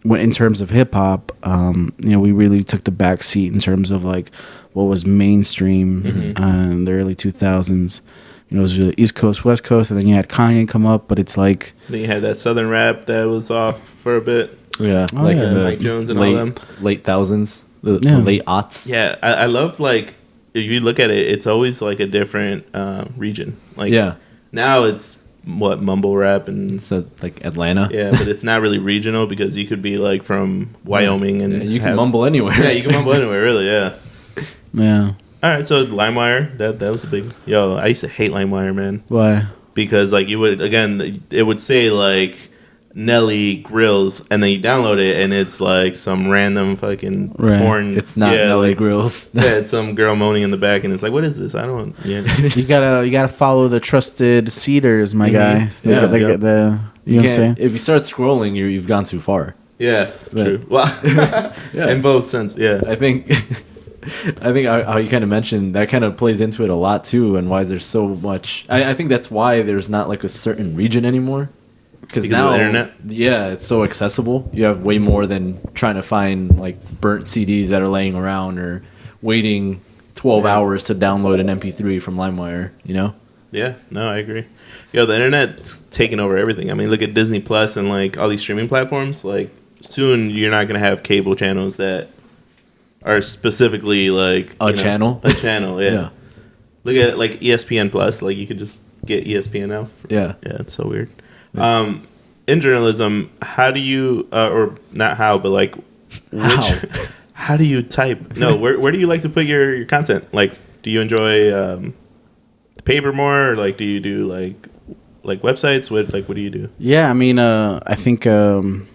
When in terms of hip hop, you know, we really took the back seat in terms of like what was mainstream in the early 2000s. You know, it was really East Coast, West Coast, and then you had Kanye come up, but it's like then you had that Southern rap that was off for a bit. Yeah, like in the Mike Jones and all them late thousands, the late aughts. Yeah, I love like if you look at it, it's always like a different region. Like now it's what mumble rap and so like Atlanta. Yeah, but it's not really regional because you could be like from Wyoming and you can mumble anywhere. Yeah, you can mumble anywhere, really. Yeah. Yeah. All right, so LimeWire, that was a big. Yo, I used to hate LimeWire, man. Why? Because like you would it would say like Nelly Grills, and then you download it, and it's like some random fucking porn. It's not Nelly like, Grills. Yeah, it's some girl moaning in the back, and it's like, what is this? I don't. Yeah. you gotta follow the trusted seeders, my guy. Yeah, you know what I'm saying? If you start scrolling, you've gone too far. Yeah, true. Well, in both sense. Yeah, I think how you kind of mentioned that kind of plays into it a lot too, and why there's so much. I think that's why there's not like a certain region anymore. Because now, of the internet? Yeah, it's so accessible. You have way more than trying to find like burnt CDs that are laying around or waiting 12 hours to download an MP3 from LimeWire, you know? Yeah, no, I agree. Yo, the internet's taking over everything. I mean, look at Disney Plus and like all these streaming platforms. Like soon you're not going to have cable channels that are specifically like a channel. A channel, yeah. Look at like ESPN Plus. Like you could just get ESPN now. Yeah. Yeah, it's so weird. In journalism, how do you, or not how, but like, how do you type? No, where do you like to put your content? Like, do you enjoy the paper more, or like, do you do like websites? What do you do? Yeah, I mean, I think it's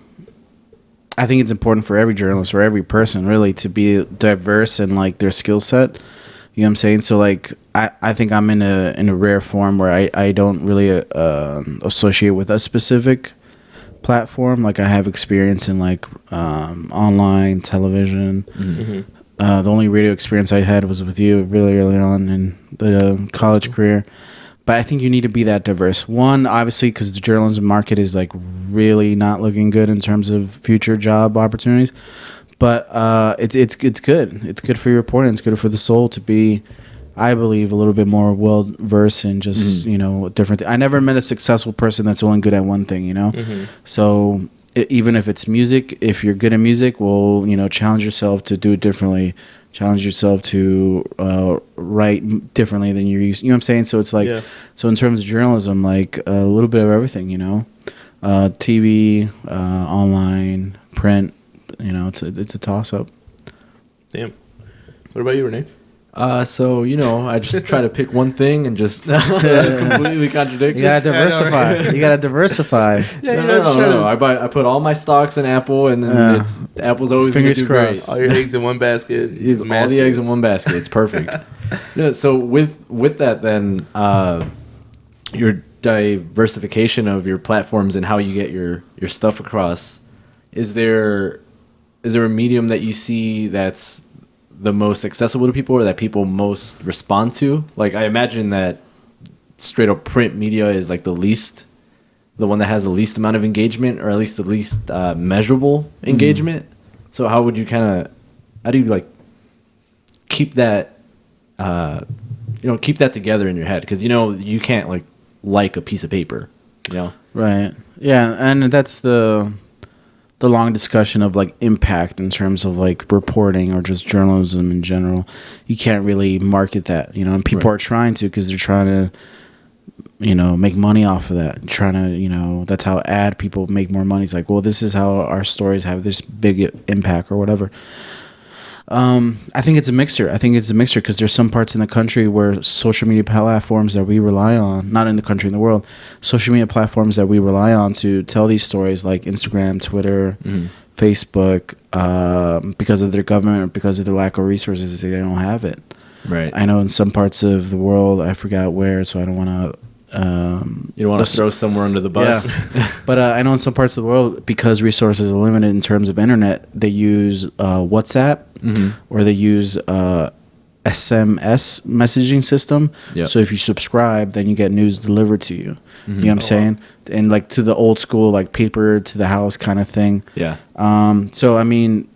important for every journalist or every person really to be diverse in like their skill set. You know what I'm saying? So like I think I'm in a rare form where I don't really associate with a specific platform. Like I have experience in like online television. The only radio experience I had was with you really early on in the college career. But I think you need to be that diverse. One, obviously, because the journalism market is like really not looking good in terms of future job opportunities. But it's good. It's good for your reporting. It's good for the soul to be, I believe, a little bit more well versed in just you know different. I never met a successful person that's only good at one thing. You know, so even if it's music, if you're good at music, well, you know, challenge yourself to do it differently. Challenge yourself to write differently than you're used. You know what I'm saying? So it's like, so in terms of journalism, like a little bit of everything. You know, TV, online, print. You know, it's a toss up. Damn. What about you, Rene? So you know, I just try to pick one thing and just completely contradict. You gotta diversify. You gotta diversify. No. I put all my stocks in Apple, and then Apple's always fingers crossed. Great. All your eggs in one basket. All the eggs in one basket. It's perfect. So with that, then diversification of your platforms and how you get your stuff across, is there a medium that you see that's the most accessible to people or that people most respond to? Like, I imagine that straight up print media is like the one that has the least amount of engagement, or at least the least measurable engagement. So how do you like keep that keep that together in your head? Because you can't like a piece of paper, Right. Yeah, and that's the long discussion of like impact in terms of like reporting or just journalism in general. You can't really market that, and people are trying to, because they're trying to make money off of that, trying to that's how ad people make more money. It's like, well, this is how our stories have this big impact or whatever. I think it's a mixture. Because there's some parts in the country where social media platforms that we rely on, not in the country, in the world, social media platforms that we rely on to tell these stories, like Instagram, Twitter, Facebook, because of their government or because of their lack of resources, they don't have it. Right. I know in some parts of the world, I forgot where, so I don't want to. You don't want to throw somewhere under the bus. Yeah. But I know in some parts of the world, because resources are limited in terms of internet, they use WhatsApp or they use SMS messaging system. Yep. So if you subscribe, then you get news delivered to you. You know what I'm saying? And like to the old school, like paper to the house kind of thing. Yeah. So I mean,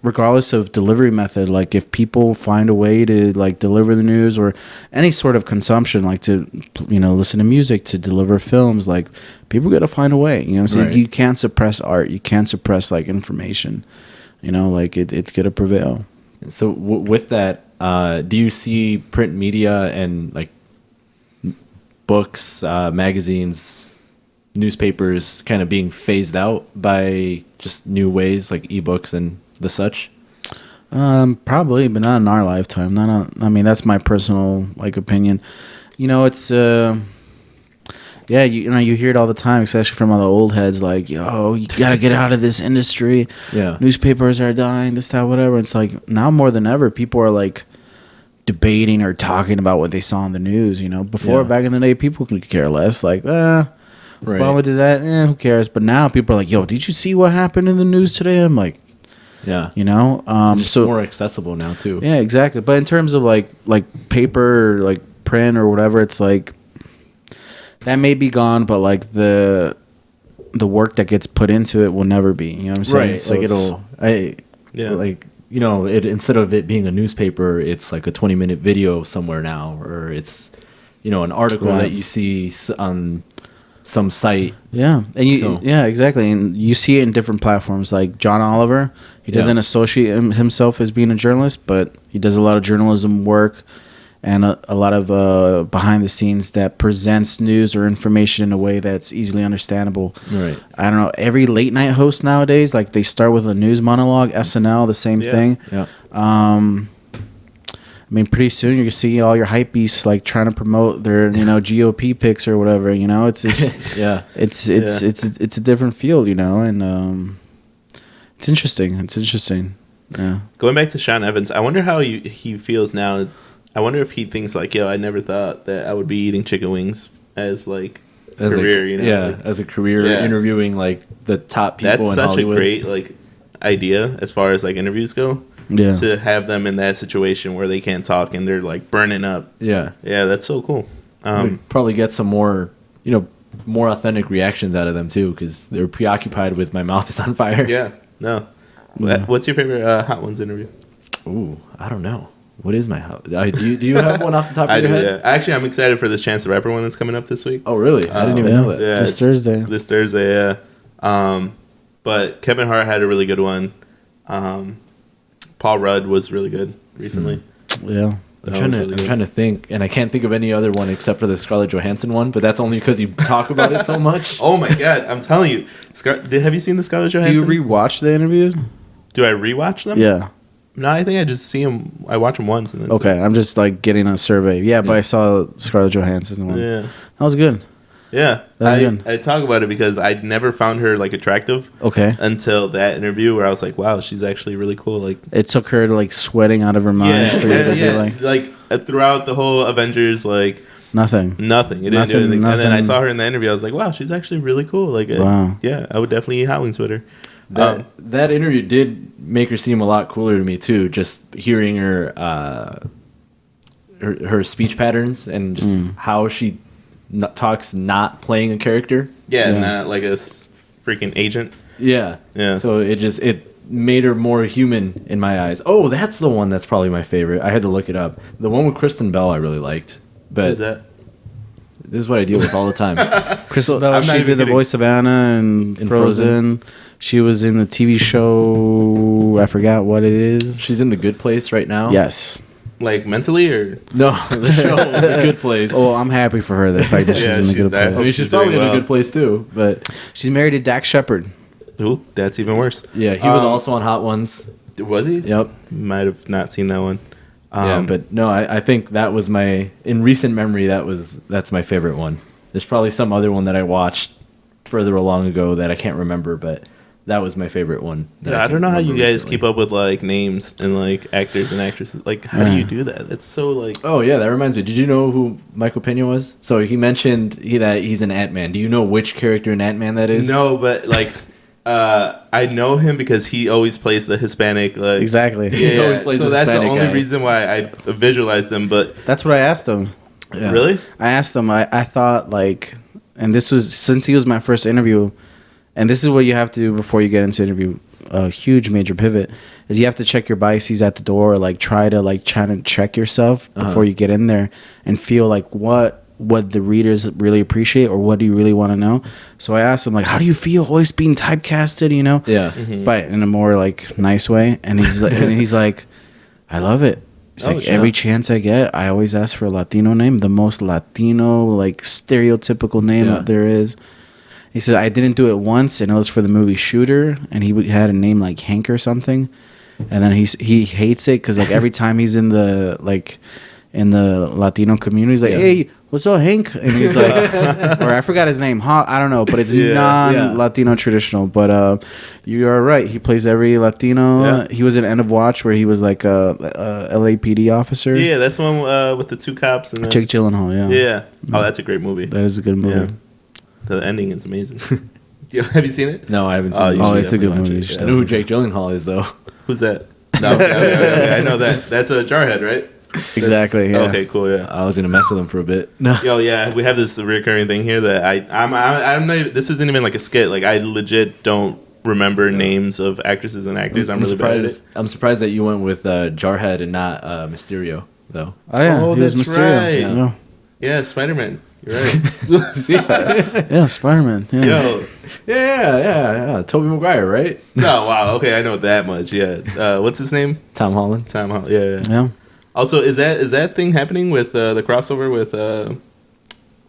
regardless of delivery method, like if people find a way to like deliver the news or any sort of consumption, like to listen to music, to deliver films, like people got to find a way. You know what I'm saying? Right. You can't suppress art. You can't suppress like information. Like it's gonna prevail. So with that, do you see print media and like books, magazines, newspapers kind of being phased out by just new ways like ebooks and the such? Probably, but not in our lifetime. I mean, that's my personal like opinion. It's you hear it all the time, especially from all the old heads, like, yo, you gotta get out of this industry. Yeah. Newspapers are dying, this, that, whatever. It's like now more than ever, people are like debating or talking about what they saw on the news. Before, back in the day, people could care less. Like, right. Obama did that, who cares? But now people are like, yo, did you see what happened in the news today? I'm like, yeah, just so more accessible now too. Yeah, exactly. But in terms of like paper, or like print or whatever, it's like that may be gone, but like the work that gets put into it will never be. You know what I'm saying? Right. So instead of it being a newspaper, it's like a 20-minute video somewhere now, or it's an article that you see on some site. Yeah, and exactly, and you see it in different platforms. Like John Oliver, he doesn't associate himself as being a journalist, but he does a lot of journalism work and a lot of behind the scenes that presents news or information in a way that's easily understandable. Right. I don't know. Every late night host nowadays, like they start with a news monologue. SNL, the same thing. Yeah. I mean, pretty soon you're gonna see all your hype beasts like trying to promote their, GOP picks or whatever. It's yeah, it's a different field, and it's interesting. Yeah. Going back to Sean Evans, I wonder how he feels now. I wonder if he thinks like, yo, I never thought that I would be eating chicken wings as like as career, as a career, interviewing like the top people That's in such Hollywood. a great like idea as far as like interviews go. Yeah. To have them in that situation where they can't talk and they're like burning up. Yeah. Yeah, that's so cool. Probably get some more, more authentic reactions out of them too, because they're preoccupied with my mouth is on fire. Yeah. No. What's your favorite Hot Ones interview? Ooh, I don't know. What is my hot? Do you have one off the top of your head? Yeah. Actually, I'm excited for this Chance the Rapper one that's coming up this week. Oh, really? I didn't even know that. Yeah, This Thursday, yeah. But Kevin Hart had a really good one. Paul Rudd was really good recently. Yeah. I'm trying to think, and I can't think of any other one except for the Scarlett Johansson one, but that's only because you talk about it so much. Oh my god, I'm telling you. Have you seen the Scarlett Johansson? Do you rewatch the interviews? Do I rewatch them? Yeah. No, I think I just see them. I watch them once. And Okay, I'm just like getting a survey. Yeah, but I saw Scarlett Johansson one. Yeah. That was good. Yeah. That was good. I talk about it because I'd never found her like attractive. Okay. Until that interview where I was like, wow, she's actually really cool. Like it took her to like sweating out of her mind for you to be like throughout the whole Avengers like Nothing. It didn't do anything. And then I saw her in the interview. I was like, wow, she's actually really cool. Like, wow. Yeah, I would definitely eat hot wings with her. That interview did make her seem a lot cooler to me too. Just hearing her her speech patterns and just how she talks, not playing a character. Yeah, not like a freaking agent. Yeah. So it made her more human in my eyes. Oh, that's the one that's probably my favorite. I had to look it up. The one with Kristen Bell I really liked. But what is that? This is what I deal with all the time. Kristen Bell, she did the voice of Anna in Frozen. She was in the TV show, I forgot what it is. She's in The Good Place right now. Yes. Like mentally or? No, the show, The Good Place. Oh, I'm happy for her, the fact that she's in The Good Place. I mean, she's probably in A Good Place too, but... She's married to Dax Shepard. Ooh, that's even worse. Yeah, he was also on Hot Ones. Was he? Yep. Might have not seen that one. But no, I think that was in recent memory, that's my favorite one. There's probably some other one that I watched further along ago that I can't remember, but that was my favorite one. Yeah, I don't know how you guys keep up with like names and like actors and actresses. Like, how do you do that? It's so like. Oh yeah, that reminds me. Did you know who Michael Pena was? So he mentioned that he's an Ant-Man. Do you know which character in Ant-Man that is? No, but like. I know him because he always plays the Hispanic. Like, exactly. Yeah. So that's the only reason why I visualized him. But that's what I asked him. Yeah. Really? I asked him. I thought like, and this was since he was my first interview, and this is what you have to do before you get into interview. A huge major pivot is you have to check your biases at the door. Like try to check yourself before you get in there and feel like what the readers really appreciate or what do you really want to know. So I asked him like, how do you feel always being typecasted, you know? Yeah. Mm-hmm. But in a more like nice way. And he's like, I love it. It's like every chance I get, I always ask for a Latino name, the most Latino, like stereotypical name that there is. He said, I didn't do it once and it was for the movie Shooter and he had a name like Hank or something. And then he hates it because like every time he's in the Latino community, he's like, hey, what's up, Hank? And he's like, or I forgot his name. I don't know, but it's non-Latino traditional. But you are right. He plays every Latino. Yeah. He was in End of Watch where he was like a LAPD officer. Yeah, that's the one with the two cops. And Jake Gyllenhaal, Yeah. Oh, that's a great movie. That is a good movie. Yeah. The ending is amazing. Have you seen it? No, I haven't seen it. Oh, it's a good movie. I know who Jake Gyllenhaal is, though. Who's that? No, okay, I know that. That's a Jarhead, right? Exactly. Yeah. Okay, cool. Yeah, I was gonna mess with him for a bit. No. Yo, yeah, we have this recurring thing here that I'm not even, this isn't even like a skit. Like I legit don't remember names of actresses and actors. I'm really bad at it. I'm surprised that you went with Jarhead and not Mysterio, though. Oh yeah, oh, that's Mysterio. right. Yeah, Spider-Man. You're right. See? Yeah, Spider-Man. Yeah. Yo. Yeah. Tobey Maguire, right? Oh wow. Okay, I know that much. Yeah. What's his name? Tom Holland. Tom Holland. Yeah. Also, is that thing happening with the crossover with the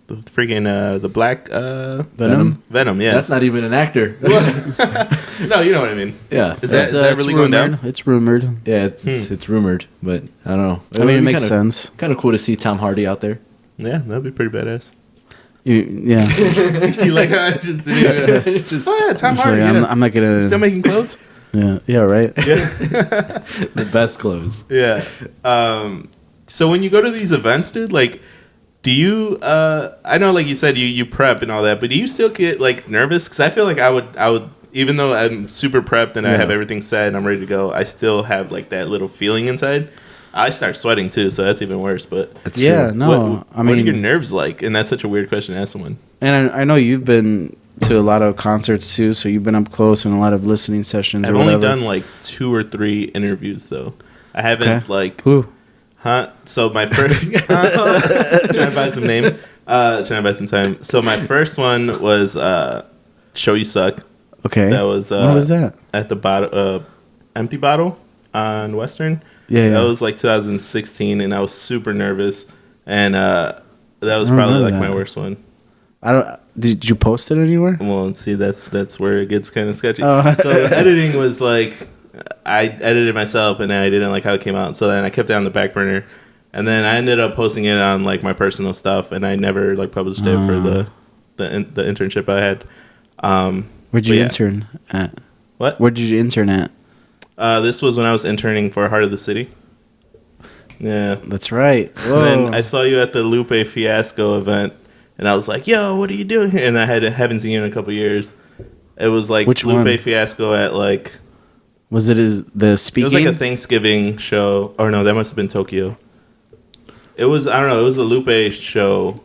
freaking the black Venom? Venom, yeah. That's not even an actor. No, you know what I mean. Yeah. Is that really going down? It's rumored. Yeah, it's rumored, but I don't know. I mean, it makes sense. Kind of cool to see Tom Hardy out there. Yeah, that'd be pretty badass. Yeah. You like how I just didn't even oh yeah, Tom Hardy. Like, I'm not gonna still making clothes. Yeah, right. Yeah. The best clothes. Yeah. So when you go to these events, dude, like, do you? I know, like you said, you prep and all that, but do you still get like nervous? Because I feel like I would, even though I'm super prepped and I have everything set and I'm ready to go, I still have like that little feeling inside. I start sweating too, so that's even worse. But that's true. What are your nerves like? And that's such a weird question to ask someone. And I know you've been to a lot of concerts too, so you've been up close in a lot of listening sessions. I've only done like 2 or 3 interviews though. I haven't like who? So my first trying to buy some name. Trying to buy some time. So my first one was Show You Suck. Okay. That was what was that? At the Empty Bottle on Western. Yeah. That was like 2016, and I was super nervous, and that was probably like my worst one. Did you post it anywhere? Well, see, that's where it gets kind of sketchy. So the editing was like, I edited myself, and I didn't like how it came out. So then I kept it on the back burner, and then I ended up posting it on like my personal stuff, and I never like published it for the internship I had. Where'd you intern at? What? Where did you intern at? This was when I was interning for Heart of the City. Yeah. That's right. And then I saw you at the Lupe Fiasco event, and I was like, "Yo, what are you doing here?" And I haven't seen you in a couple years. It was like Which Lupe one? Fiasco at like. Was it the speaking? It was like a Thanksgiving show. Or no, that must have been Tokyo. It was, I don't know, it was the Lupe show.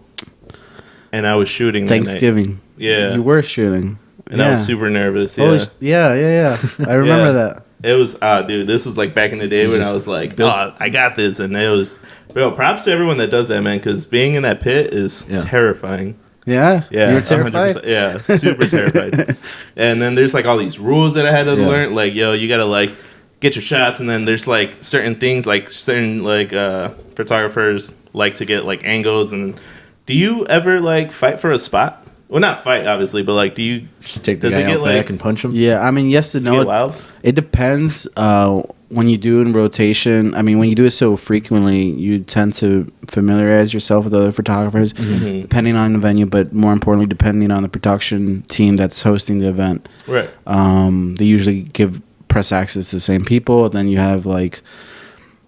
And I was shooting that Thanksgiving. night. Yeah. You were shooting. And I was super nervous. Yeah. Yeah. I remember that. It was, dude, this was like back in the day when I was like, I got this. And it was, bro, props to everyone that does that, man, because being in that pit is terrifying. Yeah? Yeah. You were terrified? 100%. Yeah, super terrified. And then there's like all these rules that I had to learn. Like, yo, you got to like get your shots. And then there's like certain things, like certain like photographers like to get like angles. And do you ever like fight for a spot? Well, not fight, obviously, but like, do you just take the guy out back and punch him? Yeah, I mean, yes and no. Get wild? It depends. When you do in rotation, I mean, when you do it so frequently, you tend to familiarize yourself with other photographers, depending on the venue, but more importantly, depending on the production team that's hosting the event. Right. They usually give press access to the same people. Then you have like,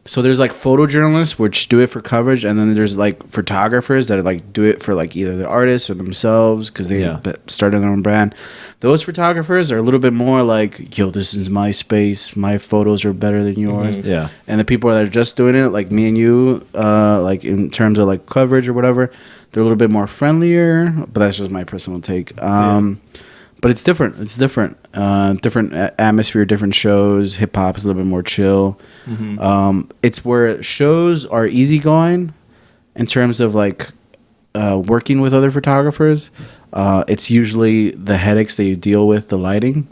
so there's like photojournalists which do it for coverage, and then there's like photographers that like do it for like either the artists or themselves because they started their own brand. Those photographers are a little bit more like, yo, this is my space. My photos are better than yours. Yeah. And the people that are just doing it, like me and you, like in terms of like coverage or whatever, they're a little bit more friendlier. But that's just my personal take. But it's different. It's different. Different atmosphere, different shows. Hip hop is a little bit more chill. It's where shows are easygoing in terms of like working with other photographers. It's usually the headaches that you deal with, the lighting.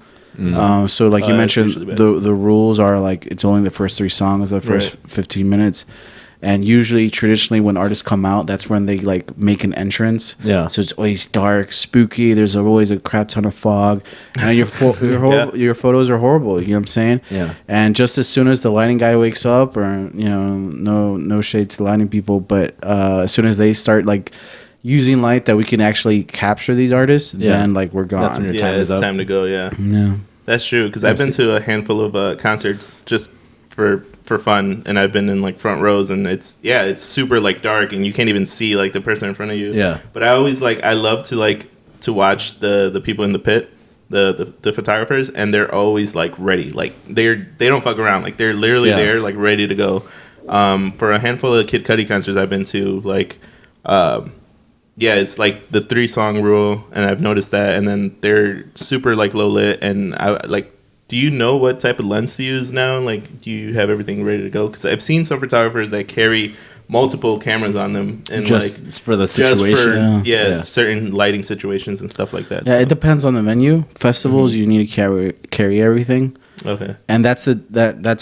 So like you mentioned, the rules are like it's only the first 3 songs, the first 15 minutes. And usually, traditionally, when artists come out, that's when they like make an entrance. Yeah. So it's always dark, spooky. There's always a crap ton of fog, and your photos are horrible. You know what I'm saying? Yeah. And just as soon as the lighting guy wakes up, or no shade to lighting people, but as soon as they start like using light that we can actually capture these artists, then like we're gone. That's when your time is up. Time to go. Yeah. That's true. Because I've been to a handful of concerts just for fun, and I've been in like front rows, and it's super like dark, and you can't even see like the person in front of you. Yeah. But I always I love to watch the people in the pit, the photographers, and they're always like ready, like they don't fuck around, like they're literally there, like ready to go. For a handful of Kid Cudi concerts I've been to, like it's like the 3-song rule, and I've noticed that, and then they're super like low lit, and I like. Do you know what type of lens to use now? Like, do you have everything ready to go? Because I've seen some photographers that carry multiple cameras on them, and just like for the situation, certain lighting situations and stuff like that. Yeah, it depends on the venue. Festivals, you need to carry everything. Okay, and that's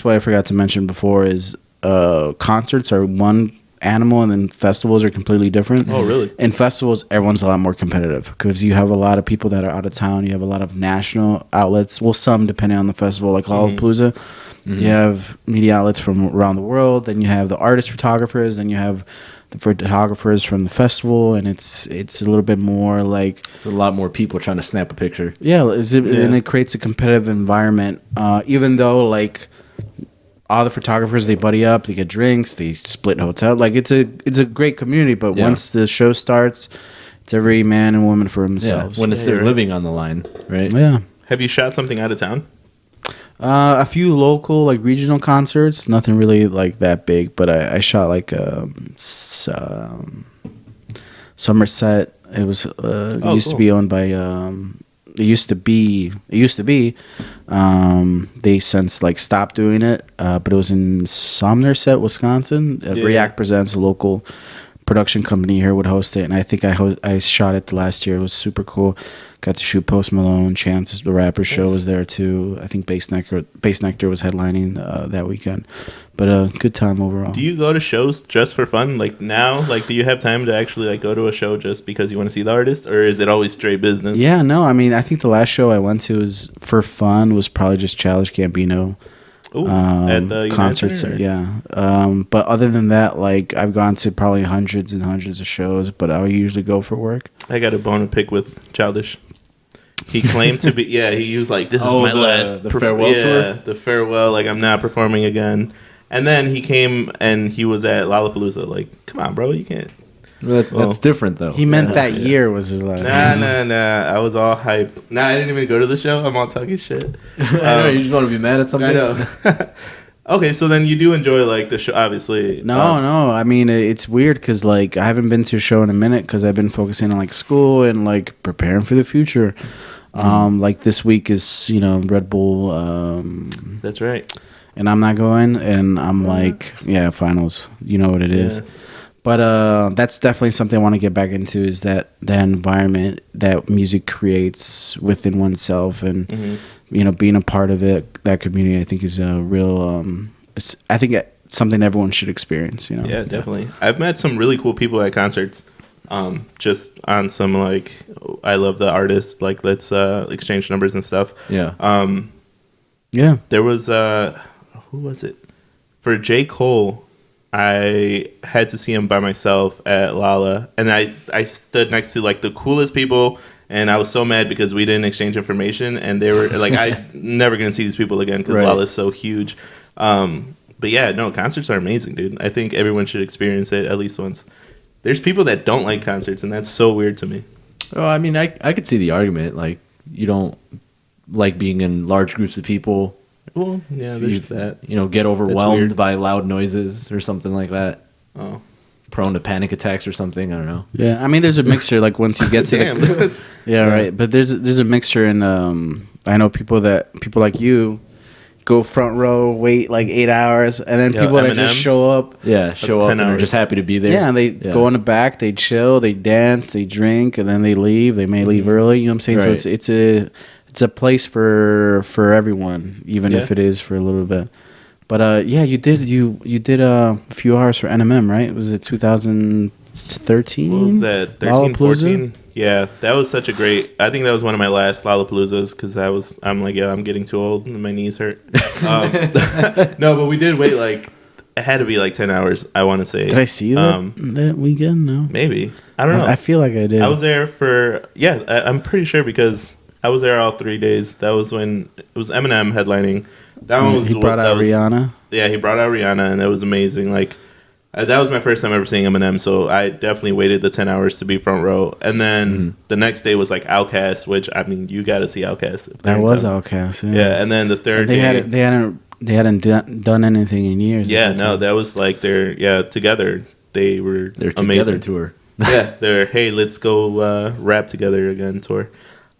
why I forgot to mention before is concerts are one animal, and then festivals are completely different. Oh, really? In festivals, everyone's a lot more competitive because you have a lot of people that are out of town. You have a lot of national outlets. Well, some depending on the festival, like Lollapalooza. You have media outlets from around the world. Then you have the artist photographers. Then you have the photographers from the festival, and it's a little bit more like it's a lot more people trying to snap a picture. Yeah, and it creates a competitive environment. Even though like. All the photographers, they buddy up, they get drinks, they split hotel. Like it's a great community, but once the show starts, it's every man and woman for themselves. Yeah, when it's their living on the line, right? Yeah. Have you shot something out of town? A few local, like regional concerts. Nothing really like that big, but I shot like Somerset. It was used to be owned by. It used to be. They since like stopped doing it, but it was in Somerset, Wisconsin. React Presents, a local production company here, would host it, and I think I shot it the last year. It was super cool. Got to shoot Post Malone, Chance the Rapper show was there too. I think Bass Nectar was headlining that weekend. But a good time overall. Do you go to shows just for fun? Like now, like do you have time to actually like go to a show just because you want to see the artist, or is it always straight business? Yeah, no. I mean, I think the last show I went to was for fun. Was probably just Childish Gambino. At the concerts, but other than that, like I've gone to probably hundreds and hundreds of shows, but I usually go for work. I got a bone to pick with Childish. He claimed to be, he was like, this is my last the farewell tour? The farewell, like I'm not performing again. And then he came and he was at Lollapalooza. Like, come on, bro, you can't. That's different though. He meant that year was his last. Nah. I was all hyped. Nah, I didn't even go to the show. I'm all talking shit. I know, you just want to be mad at something. I know. Okay, so then you do enjoy like the show, obviously. No. I mean, it's weird because like I haven't been to a show in a minute because I've been focusing on like school and like preparing for the future. Like this week is Red Bull. That's right. And I'm not going, and I'm like, finals. You know what it is. But that's definitely something I want to get back into is that environment that music creates within oneself and. Being a part of it, that community, I think is a real. I think it's something everyone should experience. Yeah, definitely. I've met some really cool people at concerts. Just on some like, I love the artist. Like, let's exchange numbers and stuff. Yeah. Yeah. There was who was it? For J. Cole, I had to see him by myself at Lala, and I stood next to like the coolest people. And I was so mad because we didn't exchange information, and they were like, "I'm never gonna see these people again because Lala's so huge." But yeah, no, concerts are amazing, dude. I think everyone should experience it at least once. There's people that don't like concerts, and that's so weird to me. Oh, I mean, I could see the argument. Like, you don't like being in large groups of people. Well, yeah, there's that. Get overwhelmed by loud noises or something like that. Oh. Prone to panic attacks or something. I don't know. Yeah, I mean, there's a mixture. Like once you get to right. But there's a mixture, and I know people like you go front row, wait like 8 hours, and then people that just show up. Yeah, show up and are just happy to be there. Yeah, and they go in the back, they chill, they dance, they drink, and then they leave. They may leave early. You know what I'm saying? Right. So it's a place for everyone, even if it is for a little bit. But you did a few hours for NMM, right? Was it 2013? What was that? 13, 14? Yeah, that was such a great. I think that was one of my last Lollapaloozas because I'm like, I'm getting too old and my knees hurt. No, but we did wait like it had to be like 10 hours. I want to say. Did I see you that weekend? No, maybe I don't know. I feel like I did. I was there for I'm pretty sure because I was there all 3 days. That was when it was Eminem headlining. That one was he brought out Rihanna. Yeah, he brought out Rihanna, and it was amazing. Like that was my first time ever seeing Eminem, so I definitely waited the 10 hours to be front row. And then the next day was like Outkast, which I mean, you got to see Outkast. That was Outkast. Yeah, and then the third day they hadn't done anything in years. Yeah, no, that was like their together. They were their amazing. Together tour. Yeah, they're hey, let's go rap together again tour.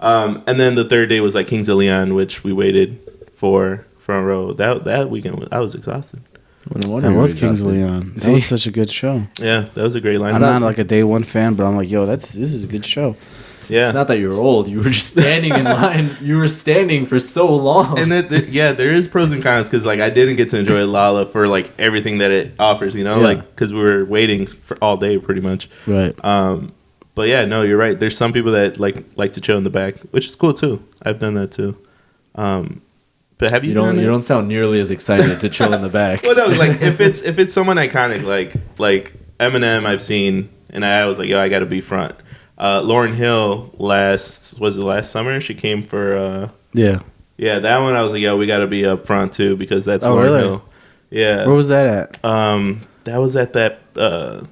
And then the third day was like Kings of Leon, which we waited for front row. That weekend I was exhausted. That was Kings of Leon. That was such a good show. Yeah, that was a great line. I'm not like a day one fan, but I'm like, yo, this is a good show. Yeah, it's not that you were old. You were just standing in line. You were standing for so long. And there is pros and cons because like I didn't get to enjoy Lala for like everything that it offers. Like because we were waiting for all day pretty much. Right. But yeah, no, you're right. There's some people that like to chill in the back, which is cool too. I've done that too. But have you? You don't sound nearly as excited to chill in the back. Well, no, like if it's someone iconic like Eminem, I've seen, and I was like, yo, I got to be front. Lauryn Hill last summer? She came for yeah, that one. I was like, yo, we got to be up front too because that's Lauryn Hill. Yeah. Where was that at? That was at that the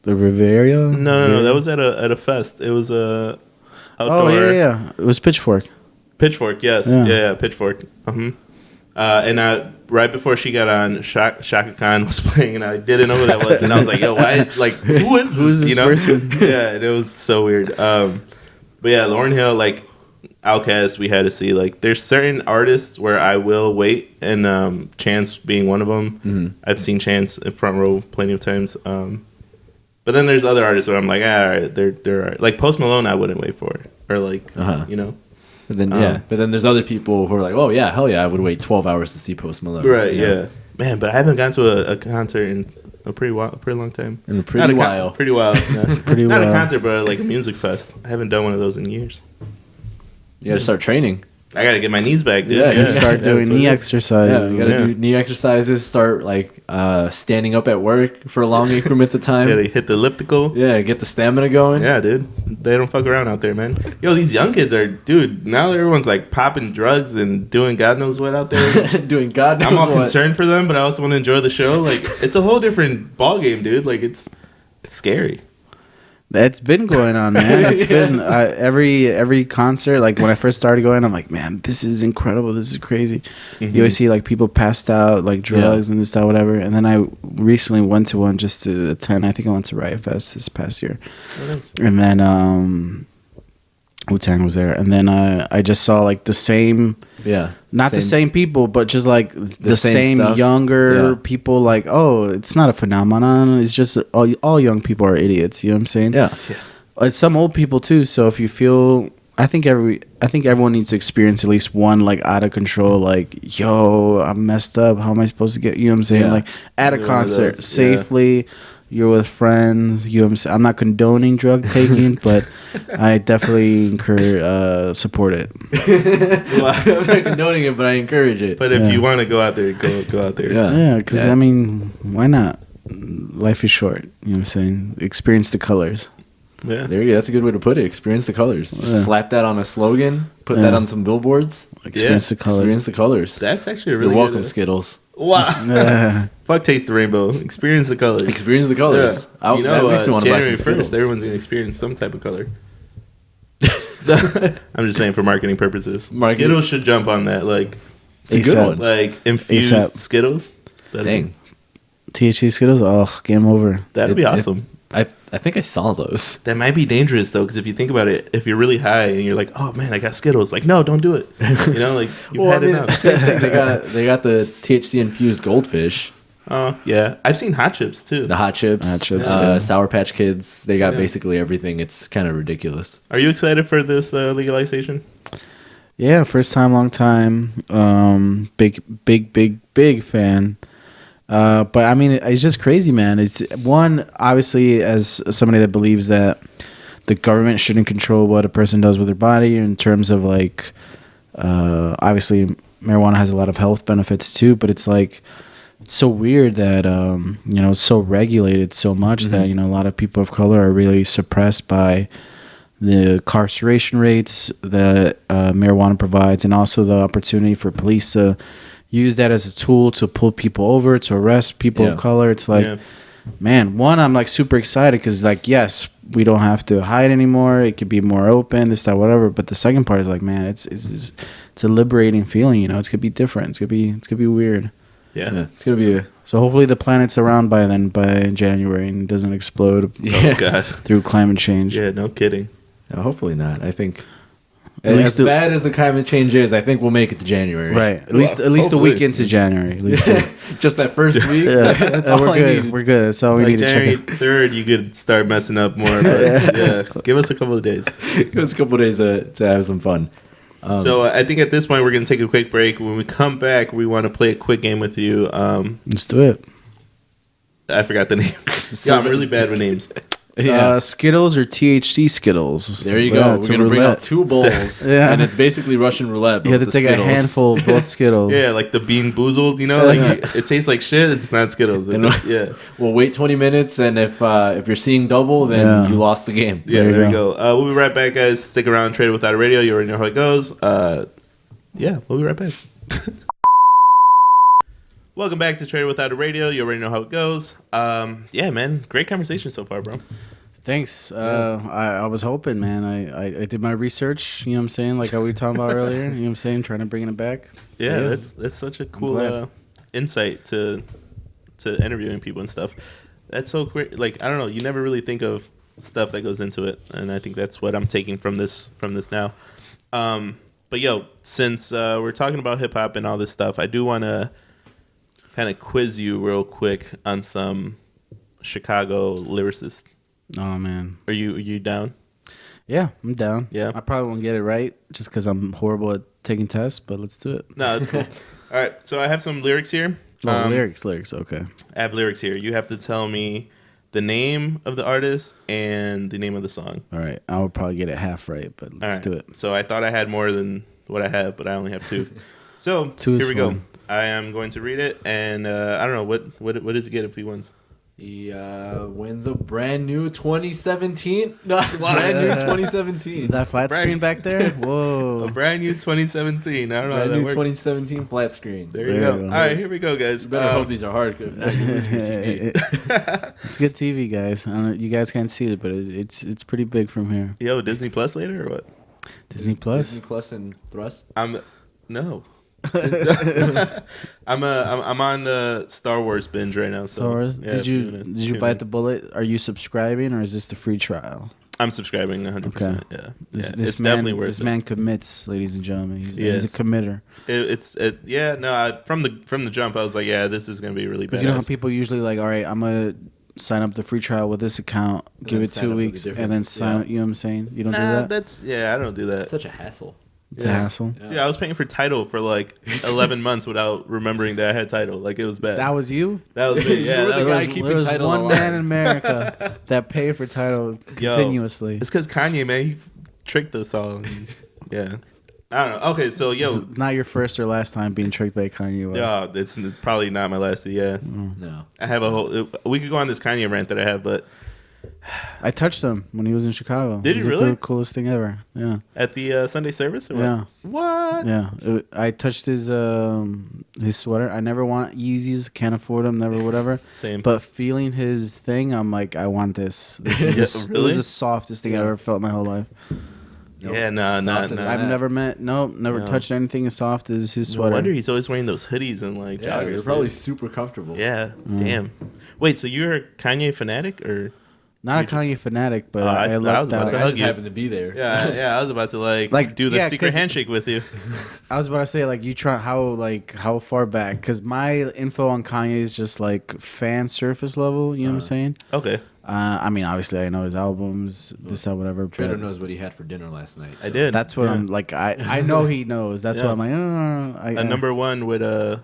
Riviera. No, that was at a fest. It was a outdoor. Oh yeah. It was Pitchfork. Pitchfork, yes. Yeah, Pitchfork. And right before she got on, Shaka Khan was playing, and I didn't know who that was. And I was like, yo, why? Like, who's this person? Yeah, and it was so weird. But yeah, Lauryn Hill, like, Outkast, we had to see. Like, there's certain artists where I will wait, and Chance being one of them. Mm-hmm. I've seen Chance in front row plenty of times. But then there's other artists where I'm like, all right, they're all right. Like, Post Malone, I wouldn't wait for. Or, like, But then but then there's other people who are like, oh yeah, hell yeah, I would wait 12 hours to see Post Malone. Right, yeah. Man, but I haven't gone to a concert in a pretty long time. In a pretty while. Pretty while. Yeah. Pretty Not while. a concert, but like a music fest. I haven't done one of those in years. You got to start training. I gotta get my knees back, dude. Yeah, You start doing knee exercises. Yeah, you gotta do knee exercises. Start like standing up at work for long increments of time. Gotta hit the elliptical. Yeah, get the stamina going. Yeah, dude. They don't fuck around out there, man. Yo, these young kids are, dude, now everyone's like popping drugs and doing God knows what out there. Doing God knows I'm all what. concerned for them, but I also want to enjoy the show. Like, it's a whole different ball game, dude. Like, it's scary. It's been going on, man. It's been every concert. Like when I first started going, I'm like, man, this is incredible. This is crazy. You always see like people passed out, like drugs and this stuff, whatever. And then I recently went to one just to attend. I think I went to Riot Fest this past year, and then Wu-Tang was there, and then I just saw like the same. Yeah. Not the same people, but just like the same stuff. younger people. Like, oh, it's not a phenomenon. It's just all young people are idiots. You know what I'm saying? Yeah. It's some old people too. So if you feel, I think everyone needs to experience at least one like out of control. Like, yo, I'm messed up. How am I supposed to get? You know what I'm saying? Yeah. Like at a You're concert those, safely. You're with friends. You know what I'm saying? I'm not condoning drug taking, but I definitely support it. I'm not condoning it, but I encourage it. But if you want to go out there, go out there. Yeah, because I mean, why not? Life is short. You know what I'm saying? Experience the colors. Yeah. There you go. That's a good way to put it. Experience the colors. Just Yeah. slap that on a slogan. Put that on some billboards. Experience the colors. Experience the colors. That's actually a really You're welcome, good, Skittles. Wow. Fuck taste the rainbow. Experience the colors. Experience the colors. Yeah. You know, that makes me want to buy some January Skittles. 1st, everyone's going to experience some type of color. I'm just saying for marketing purposes. Skittles should jump on that. Like, It's a good one. like infused ASAP. Skittles. Dang. THC Skittles? Oh, game over. That'd be awesome. I think I saw those. That might be dangerous though, because if you think about it, if you're really high and you're like, "Oh man, I got Skittles," like, no, don't do it. You know, like you've had enough. It's the same thing. They got the THC infused goldfish, Oh yeah, I've seen hot chips too. the hot chips, Sour Patch Kids. They got basically everything. It's kind of ridiculous. Are you excited for this legalization? Yeah, first time, long time. Big fan. But I mean, it's just crazy, man. It's one, obviously, as somebody that believes that the government shouldn't control what a person does with their body in terms of like, obviously, marijuana has a lot of health benefits too. But it's like, it's so weird that it's so regulated so much that a lot of people of color are really suppressed by the incarceration rates that marijuana provides, and also the opportunity for police to use that as a tool to pull people over, to arrest people of color. It's like, man, one, I'm like super excited because like, yes, we don't have to hide anymore. It could be more open, this, that, whatever. But the second part is like, man, it's a liberating feeling. It's gonna be different. It's gonna be weird. Yeah. It's gonna be So hopefully the planet's around by then, by January, and doesn't explode Oh god. through climate change. Yeah, no kidding. No, hopefully not. I think At least as bad as the climate change is, I think we'll make it to January. Right. At least a hopefully. week into January. At least Just that first week. yeah. That's all we're I good. need. We're good. That's all we Like need to January check. 3rd, you could start messing up more. But yeah, give us a couple of days. It was a couple of days to have some fun. So I think at this point we're gonna take a quick break. When we come back, we want to play a quick game with you. Let's do it. I forgot the name. Yeah, I'm really bad with names. Yeah. Skittles or THC Skittles. There you Yeah, go. it's We're a gonna bring roulette. out two bowls, Yeah. and it's basically Russian roulette. But You have to with the take Skittles. a handful of both Skittles. Yeah, like the Bean Boozled. Like it tastes like shit. It's not Skittles. Yeah, We'll wait 20 minutes, and if you're seeing double, then Yeah. you lost the game. yeah. There you There you go. We'll be right back, guys. Stick around. Trade Without a Radio. You already know how it goes. Yeah, we'll be right back. Welcome back to Trade Without a Radio. You already know how it goes. Yeah, man. Great conversation so far, bro. Thanks. I was hoping, man. I did my research. You know what I'm saying? Like how we were talking about earlier. You know what I'm saying? Trying to bring it back. Yeah, that's such a cool insight to interviewing people and stuff. That's so great. Like, I don't know, you never really think of stuff that goes into it, and I think that's what I'm taking from this now. But yo, since we're talking about hip hop and all this stuff, I do want to kind of quiz you real quick on some Chicago lyricists. Oh man. Are you down? Yeah, I'm down. Yeah. I probably won't get it right just because I'm horrible at taking tests, but let's do it. No, that's cool. All right, so I have some lyrics here. Lyrics. Okay. I have lyrics here. You have to tell me the name of the artist and the name of the song. All right. I would probably get it half right, but let's do it. So I thought I had more than what I have, but I only have 2. So Two is here we go. fine. I am going to read it, and I don't know what does he get if he wins. He wins a brand new 2017. No, brand new 2017. That flat screen back there? Whoa. A brand new 202017. I don't know how Brand that new works. 2017 flat screen. There you go. All right, here we go, guys. You better hope these are hard. 'Cause if not, you lose your TV. It's good TV, guys. I don't know, you guys can't see it, but it's pretty big from here. Yo, Disney Plus later or what? Disney Plus. Disney Plus and Thrust. No. I'm on the Star Wars binge right now. So Star Wars. yeah, Did you bite the bullet? Are you subscribing or is this the free trial? I'm subscribing 100%. Okay. Yeah, This it's man, definitely worth this it. man commits, ladies and gentlemen. He's Yes. a committer. From the jump, I was like, yeah, this is gonna be really bad. Because you know how people usually like, all right, I'm gonna sign up the free trial with this account, give then it sign 2 up with the weeks, and difference. then sign. Yeah. You know what I'm saying? You don't do that. I don't do that. It's such a hassle. It's a hassle. Yeah, I was paying for Tidal for like 11 months without remembering that I had Tidal. Like, it was bad. That was you. That was me. Yeah, You were that the was, guy keeping there was Tidal one alive. man in America that paid for title continuously. It's because Kanye, man, he tricked us all. Yeah, I don't know. Okay, so This is not your first or last time being tricked by Kanye West. yeah, it's probably not my last. Yeah, No. I have a whole. We could go on this Kanye rant that I have, but I touched him when he was in Chicago. Did It was you the really? coolest thing ever. Yeah. at the Sunday service, or what? Yeah. What? Yeah, I touched his sweater. I never want Yeezys, can't afford them, never whatever. Same. But feeling his thing, I'm like, I want this. This is Yeah, it really? was the softest thing I ever felt in my whole life. Yeah, no. I've never never No. touched anything as soft as his No sweater. wonder he's always wearing those hoodies and like Yeah, joggers. you're probably dude. super comfortable. Yeah, damn. Wait, so you're a Kanye fanatic or? Not a You just- Kanye fanatic, but I I was lucked about out. to I hug just you. happened to be there. Yeah, I was about to Like, do the yeah, secret 'cause- handshake with you. I was about to say, like, you try how far back? Because my info on Kanye is just like fan surface level. You know what I'm saying? Okay, I mean, obviously, I know his albums, this, that, whatever. Trader but knows what he had for dinner last night. I did. That's what Yeah. I'm like. I know he knows. That's Yeah. why I'm like, a number one with lemonade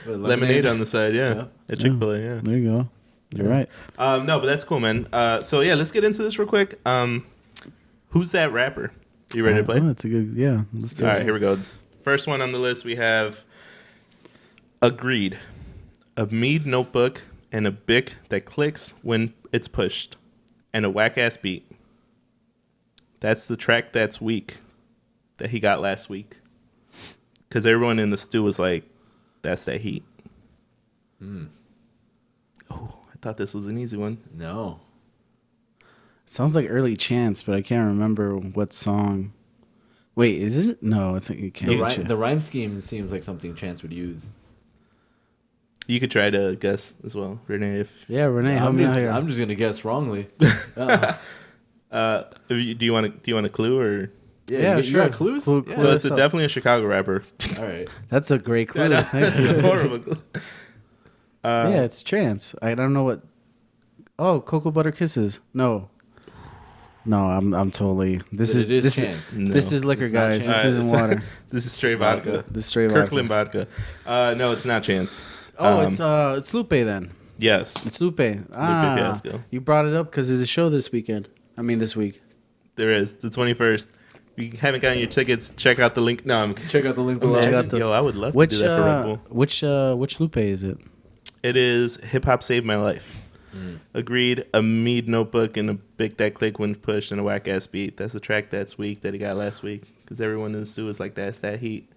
lemonade. on the side. Yeah, Yeah. at Chick-fil-A. Yeah. There you go. You're right. No, but that's cool, man. So yeah, let's get into this real quick. Who's that rapper? You ready to play? Oh, that's a good. Yeah. Let's do All it. right, here we go. First one on the list, we have Agreed, a Mead notebook and a Bic that clicks when it's pushed, and a whack ass beat. That's the track that's weak that he got last week. Because everyone in the stew was like, that's that heat. Oh, I thought this was an easy one. No. It sounds like Early Chance, but I can't remember what song. Wait, is it? No, it's like you can't. The rhyme scheme seems like something Chance would use. You could try to guess as well, Rene. If Yeah, Renee, help I'm me out just, here. I'm just gonna guess wrongly. do you want a clue or? Yeah, you sure. got clues? Clue- Yeah. clue. So it's us up. definitely a Chicago rapper. All right. That's a great clue. That's Thank you. a horrible clue. Yeah, it's Chance. I don't know what. Oh, Cocoa Butter Kisses. No, I'm totally. This But is it is this Chance. Is, this is liquor, It's not guys. Chance. This isn't water. This is straight It's vodka. vodka. This is straight Kirkland vodka. No, it's not Chance. Oh, it's Lupe then. Yes. It's Lupe. Ah, Fiasco. you brought it up because there's a show this weekend. I mean, this week. There is the 21st. If you haven't gotten your tickets, check out the link. No, I'm Check out the link below. Check out the- Yo, I would love Which to do that for Red Bull. which Lupe is it? It is Hip Hop Saved My Life. Agreed. A Mead notebook and a Bic that click when pushed and a whack ass beat. That's the track that's weak that he got last week. Because everyone in the stew is like, that's that heat.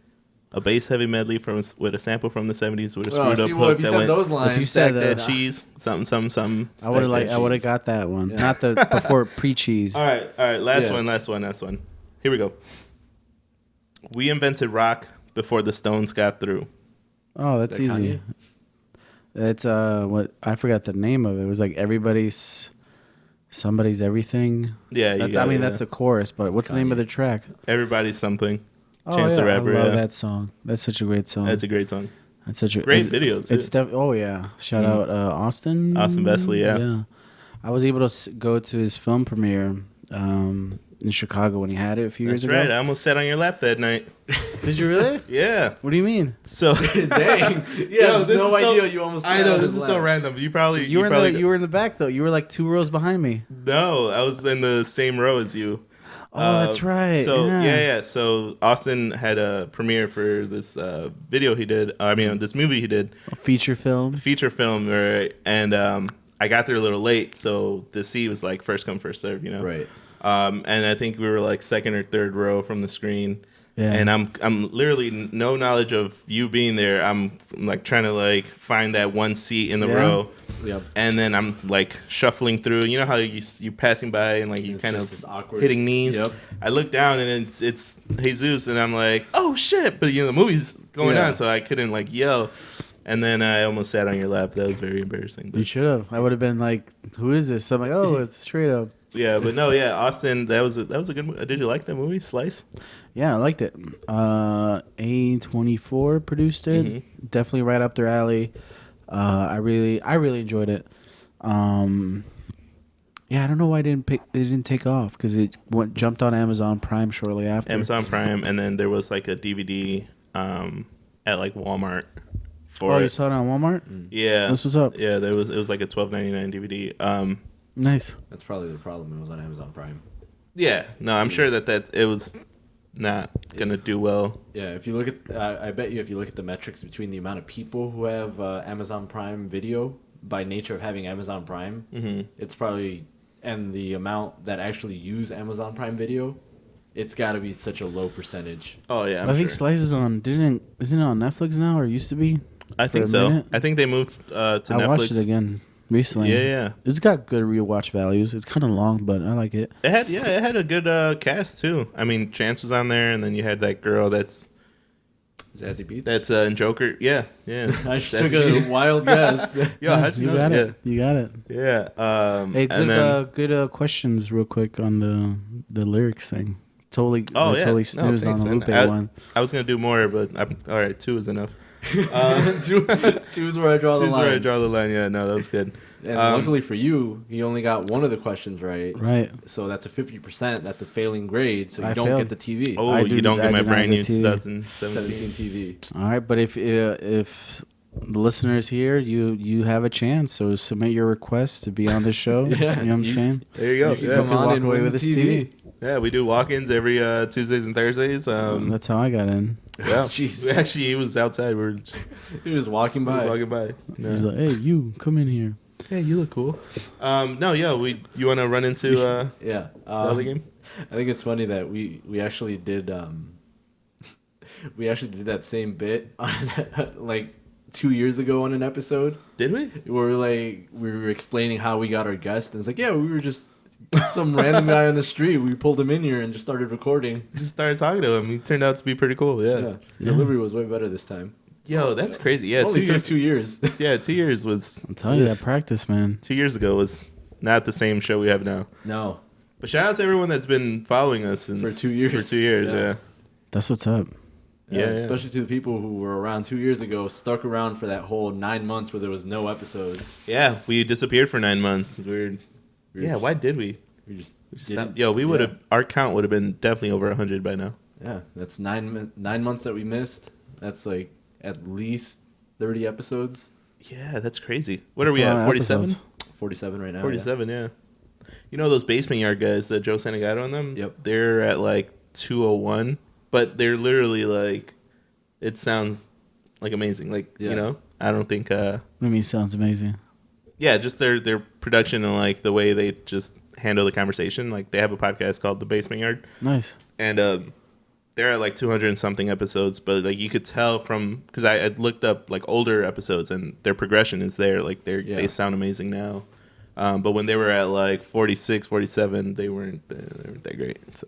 A bass heavy medley with a sample from the 70s with a screwed up see, well, hook if you that said went. those If you lines, said Stack that that, cheese, something. I would stack that have cheese. got that one. Yeah. Not the before pre-cheese. All right. Last Yeah. one. Here we go. We invented rock before the Stones got through. Oh, that's Is that easy. Kanye? It's what I forgot the name of it. It was like somebody's everything. Yeah, That's, you got I mean, it, that's the chorus, but what's the name of the track? Everybody's something. Oh, Chance yeah, the Rapper. I love Yeah. that song. That's such a great song. That's a great song. That's such a Great it's- video, too. It's oh yeah, shout out Austin. Austin Besley, yeah. Yeah, I was able to go to his film premiere in Chicago when he had it a few That's years right. ago. I almost sat on your lap that night. Did you really? Yeah. What do you mean? So Dang. Yo, Yeah, this no is so- idea you almost I sat know on this his is so lap. random. You You were in the back though. You were like 2 rows behind me. No, I was in the same row as you. Oh, that's right. So yeah. So Austin had a premiere for this video he did. I mean, this movie he did. A feature film. Right? And I got there a little late, so the seat was like first come first serve, you know. Right. And I think we were like second or third row from the screen. Yeah. And I'm literally no knowledge of you being there. I'm like trying to like find that one seat in the row. Yep. And then I'm like shuffling through. You know how you're passing by and like you kind of hitting knees. Yep. I look down and it's Jesus and I'm like, oh shit! But the movie's going on, so I couldn't like yell. And then I almost sat on your lap. That was very embarrassing. But You should have. I would have been like, "Who is this?" I'm like, "Oh, it's straight up." yeah, but no, Austin. That was a good movie. Did you like that movie, Slice? Yeah, I liked it. A24 produced it. Mm-hmm. Definitely right up their alley. I really enjoyed it. Yeah, I don't know why it didn't take off because it jumped on Amazon Prime shortly after. Amazon Prime, and then there was like a DVD at like Walmart. For you saw it on Walmart? Yeah, That's what's up. Yeah, it was like a $12.99 DVD. Nice. That's probably the problem. It was on Amazon Prime. Yeah, no, I'm sure that it was not gonna do well. Yeah, if you look at, I bet you if you look at the metrics between the amount of people who have Amazon Prime Video by nature of having Amazon Prime, it's probably, and the amount that actually use Amazon Prime Video, it's got to be such a low percentage. Oh yeah, I think Slice is on. Isn't it on Netflix now or used to be? I think so. I think they moved to Netflix. I watched it again recently. Yeah. It's got good rewatch values. It's kind of long, but I like it. It had a good cast too. I mean, Chance was on there, and then you had that girl that's Zazie Beetz. That's in Joker. Yeah. I took a wild guess. Yeah, how'd you know? Got it. You got it. Yeah. Hey, good questions, real quick on the lyrics thing. Totally snoozed on the Lupe one. I was gonna do more, but all right. 2 is enough. Two is where I draw the line. Where I draw the line. Yeah, no, that was good. And luckily for you, he only got one of the questions right. Right. So that's a 50%. That's a failing grade. So you don't get the TV. Oh, you don't get my brand new 2017 TV. All right, but if the listeners here, you have a chance. So submit your request to be on the show. Yeah, you know what I'm saying. There you go. You can come on and away win with the this TV. Yeah, we do walk-ins every Tuesdays and Thursdays. That's how I got in. Yeah, jeez. Actually, he was outside. We were just walking by. No. He's like, "Hey, you come in here." Hey, you look cool. No, yeah. You want to run into the other game? I think it's funny that we actually did that same bit on, like 2 years ago on an episode. Did we? Where we were explaining how we got our guest, and it's like, yeah, we were just some random guy on the street. We pulled him in here and just started recording. Just started talking to him. He turned out to be pretty cool. Yeah. Delivery was way better this time. Yo, that's crazy. Yeah, only took 2 years. Yeah, 2 years was. I'm telling you, that practice, man. 2 years ago was not the same show we have now. No. But shout out to everyone that's been following us for 2 years. For 2 years, yeah. That's what's up. Yeah, especially to the people who were around 2 years ago, stuck around for that whole 9 months where there was no episodes. Yeah, we disappeared for 9 months. Why did we? We just we would have. Our count would have been definitely over 100 by now. Yeah, that's 9 months that we missed. That's like at least 30 episodes. Yeah, that's crazy. What are we at? 47? 47 right now. 47, yeah. You know those Basement Yard guys that Joe Santagato on them? Yep. They're at like 201, but they're literally like, it sounds like amazing. Like, you know, I don't think. What do you mean sounds amazing? Yeah, just their production and like the way they just handle the conversation. Like they have a podcast called The Basement Yard. Nice. And they're at like 200 and something episodes, but like you could tell from, because I looked up like older episodes and their progression is there. Like they sound amazing now. But when they were at like 46, 47, they weren't that great. So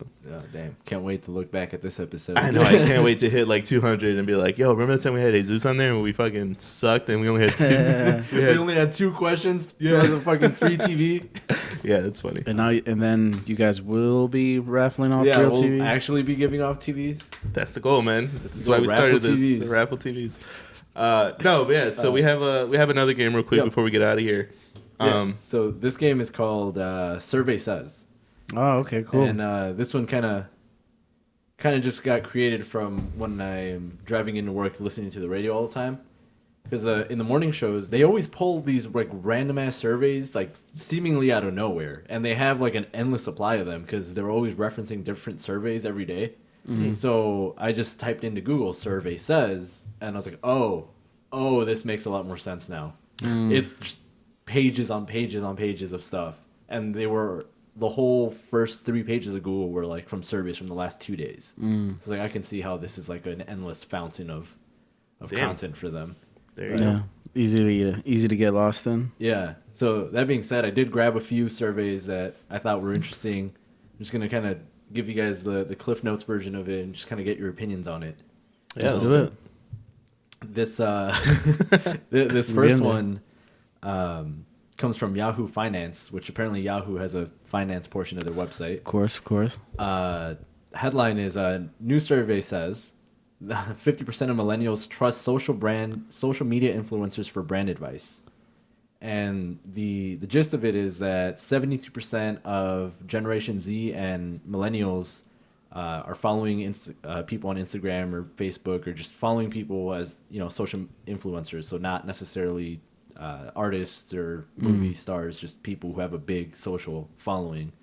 damn, can't wait to look back at this episode. I know, I can't wait to hit like 200 and be like, yo, remember the time we had Jesus on there and we fucking sucked and we only had two. We only had 2 questions for the fucking free TV. Yeah, that's funny. And then you guys will be raffling off real we'll TVs? actually be giving off TVs. That's the goal, man. That's why we started this. To raffle TVs. So we have another game real quick before we get out of here. So this game is called Survey Says. Oh, okay, cool. And this one kind of just got created from when I'm driving into work listening to the radio all the time. because in the morning shows they always pull these like random ass surveys like seemingly out of nowhere, and they have like an endless supply of them because they're always referencing different surveys every day. So I just typed into Google "survey says," and I was like, oh, this makes a lot more sense now. It's just pages on pages on pages of stuff, and the whole first 3 pages of Google were like from surveys from the last 2 days. So it's like I can see how this is like an endless fountain of content for them. There you go. Easy to get lost in. Yeah. So that being said, I did grab a few surveys that I thought were interesting. I'm just gonna kind of give you guys the Cliff Notes version of it and just kind of get your opinions on it. Yeah, let's do it. This this first one comes from Yahoo Finance, which apparently Yahoo has a finance portion of their website. Of course. Headline is new survey says 50% of millennials trust social media influencers for brand advice. And the gist of it is that 72% of Generation Z and millennials are following people on Instagram or Facebook, or just following people as social influencers. So not necessarily artists or movie stars, just people who have a big social following.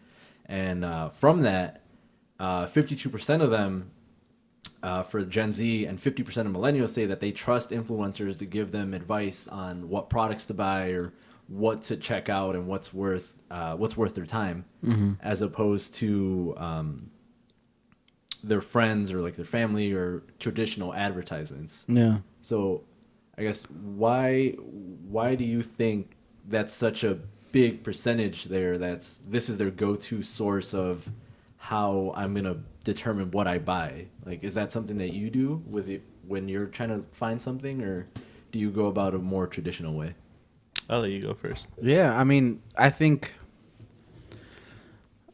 And from that, 52% of them for Gen Z and 50% of millennials say that they trust influencers to give them advice on what products to buy or what to check out and what's worth their time, as opposed to their friends or like their family or traditional advertisements. Yeah. So I guess why do you think that's such a big percentage there? This is their go-to source of how I'm gonna determine what I buy. Like, is that something that you do with it when you're trying to find something, or do you go about a more traditional way? I'll let you go first. Yeah, I mean, I think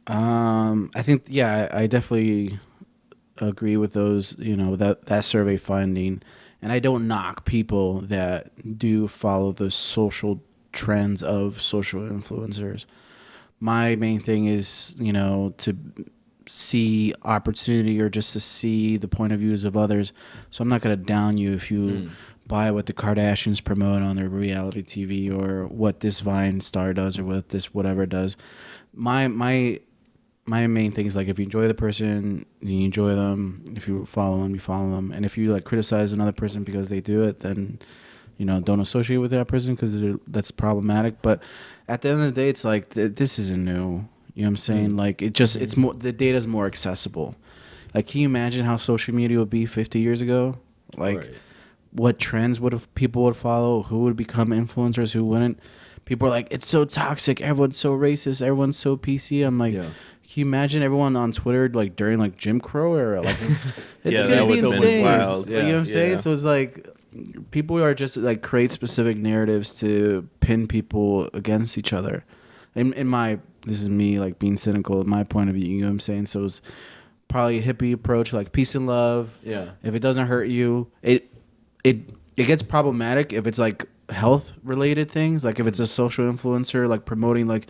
I definitely agree with those, that survey finding. And I don't knock people that do follow the social trends of social influencers. My main thing is, to see opportunity or just to see the point of views of others. So I'm not going to down you if you buy what the Kardashians promote on their reality TV or what this Vine star does or what this whatever does. My main thing is, like, if you enjoy the person, you enjoy them. If you follow them, you follow them. And if you like criticize another person because they do it, then don't associate with that person because that's problematic. But at the end of the day, it's like this isn't new. You know what I'm saying? Like, it's more, the data's more accessible. Like, can you imagine how social media would be 50 years ago? Like, Right. What trends people would follow? Who would become influencers? Who wouldn't? People are like, it's so toxic. Everyone's so racist. Everyone's so PC. I'm like, Can you imagine everyone on Twitter like during like Jim Crow era? Like, it's gonna be insane. Wild. You know what I'm saying? So it's like people are just like create specific narratives to pin people against each other. This is me like being cynical in my point of view. You know what I'm saying? So it's probably a hippie approach, like peace and love. Yeah. If it doesn't hurt you, it gets problematic if it's like health related things. Like if it's a social influencer like promoting like,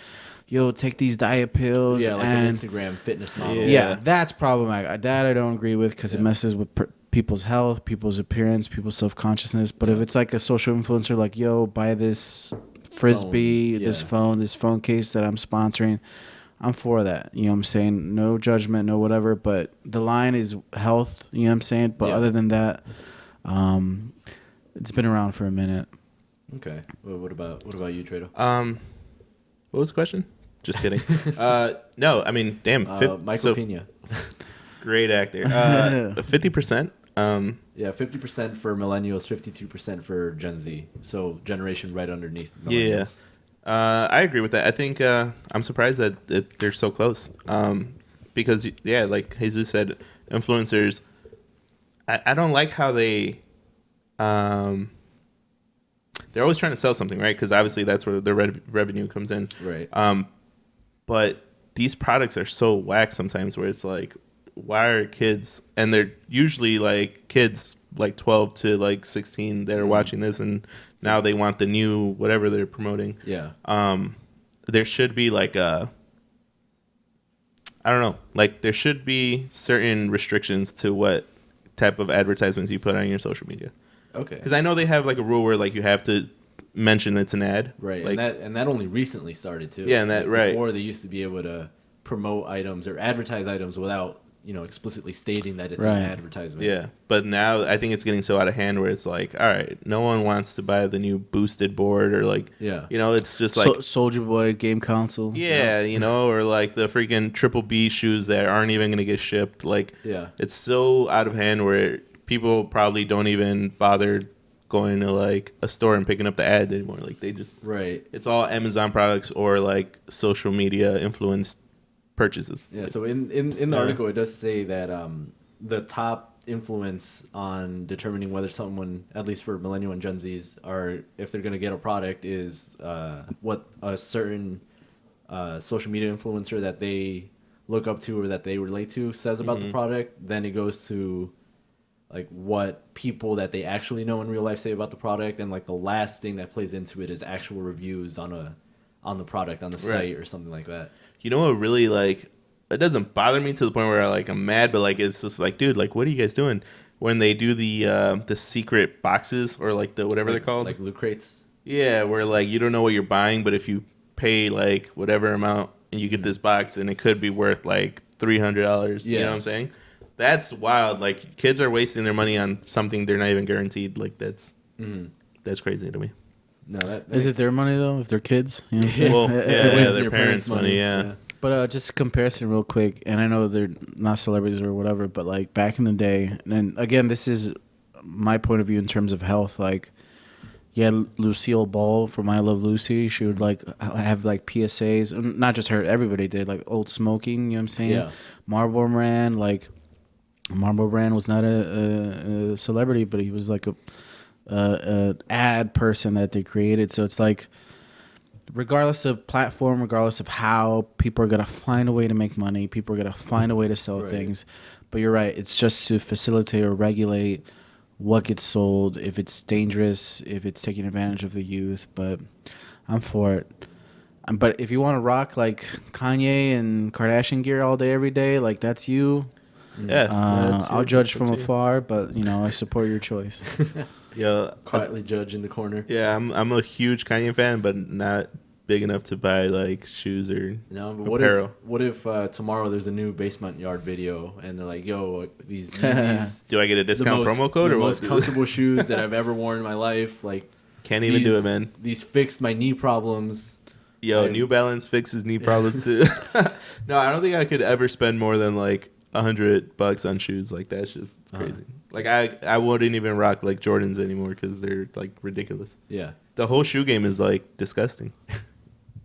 yo, take these diet pills. Yeah, like an Instagram fitness model. Yeah, that's problematic. That I don't agree with because it messes with people's health, people's appearance, people's self-consciousness. But if it's like a social influencer like, yo, buy this Frisbee, this phone case that I'm sponsoring, I'm for that. You know what I'm saying? No judgment, no whatever. But the line is health. You know what I'm saying? But other than that, it's been around for a minute. Okay. Well, what about you, Treto? What was the question? Just kidding. No, I mean, damn. Michael Pena. Great actor. 50%. Yeah, 50% for millennials, 52% for Gen Z. So generation right underneath millennials. Yeah. I agree with that. I think I'm surprised that they're so close. Because, like Jesus said, influencers, I don't like how they're always trying to sell something, right? Because obviously that's where their revenue comes in. Right. But these products are so whack sometimes where it's like, why are kids, and they're usually like kids like 12 to like 16 that are watching this, and now they want the new whatever they're promoting. Yeah. There should be like I don't know, like there should be certain restrictions to what type of advertisements you put on your social media. Okay. Because I know they have like a rule where like you have to mention it's an ad. Right. Like, And that only recently started too. Yeah, and that right. Before they used to be able to promote items or advertise items without, explicitly stating that it's an advertisement. Yeah, but now I think it's getting so out of hand where it's like, all right, no one wants to buy the new boosted board or like, it's just like Soldier Boy game console. Yeah, or like the freaking Triple B shoes that aren't even going to get shipped. Like, it's so out of hand where people probably don't even bother going to like a store and picking up the ad anymore. Like they just it's all Amazon products or like social media influenced purchases. Yeah, so in the article it does say that the top influence on determining whether someone, at least for Millennial and Gen Zs, are if they're going to get a product is what a certain social media influencer that they look up to or that they relate to says about the product. Then it goes to like what people that they actually know in real life say about the product, and like the last thing that plays into it is actual reviews on the product on the site or something like that. You know what really like it doesn't bother me to the point where I'm mad, but like it's just like, dude, like what are you guys doing when they do the secret boxes or like the whatever they're called, like loot crates? Yeah, where like you don't know what you're buying, but if you pay like whatever amount and you get this box and it could be worth like $300. You know what I'm saying? That's wild. Like kids are wasting their money on something they're not even guaranteed. Like that's crazy to me. No, that is it their money though? If they're kids, well, their parents' money. Yeah. But just comparison real quick, and I know they're not celebrities or whatever, but like back in the day, and again, this is my point of view in terms of health. Like, Lucille Ball from I Love Lucy, she would like have like PSAs, not just her, everybody did, like old smoking. You know what I'm saying? Yeah. Marlboro Brand was not a celebrity, but he was like a ad person that they created. So it's like, regardless of platform, regardless of how, people are going to find a way to make money, people are going to find a way to sell things. But you're right, it's just to facilitate or regulate what gets sold, if it's dangerous, if it's taking advantage of the youth. But I'm for it. But if you want to rock like Kanye and Kardashian gear all day every day, like that's you. I'll judge from afar, but I support your choice. Quietly judge in the corner. Yeah, I'm a huge Kanye fan, but not big enough to buy like shoes or apparel. What if tomorrow there's a new Basement Yard video and they're like, "Yo, these Yeezys, do I get a discount promo code or what? Most comfortable shoes that I've ever worn in my life? Like, can't even do it, man. These fixed my knee problems." New Balance fixes knee problems too. No, I don't think I could ever spend more than like $100 on shoes. Like that's just crazy. Like I wouldn't even rock like Jordans anymore because they're like ridiculous. Yeah, the whole shoe game is like disgusting.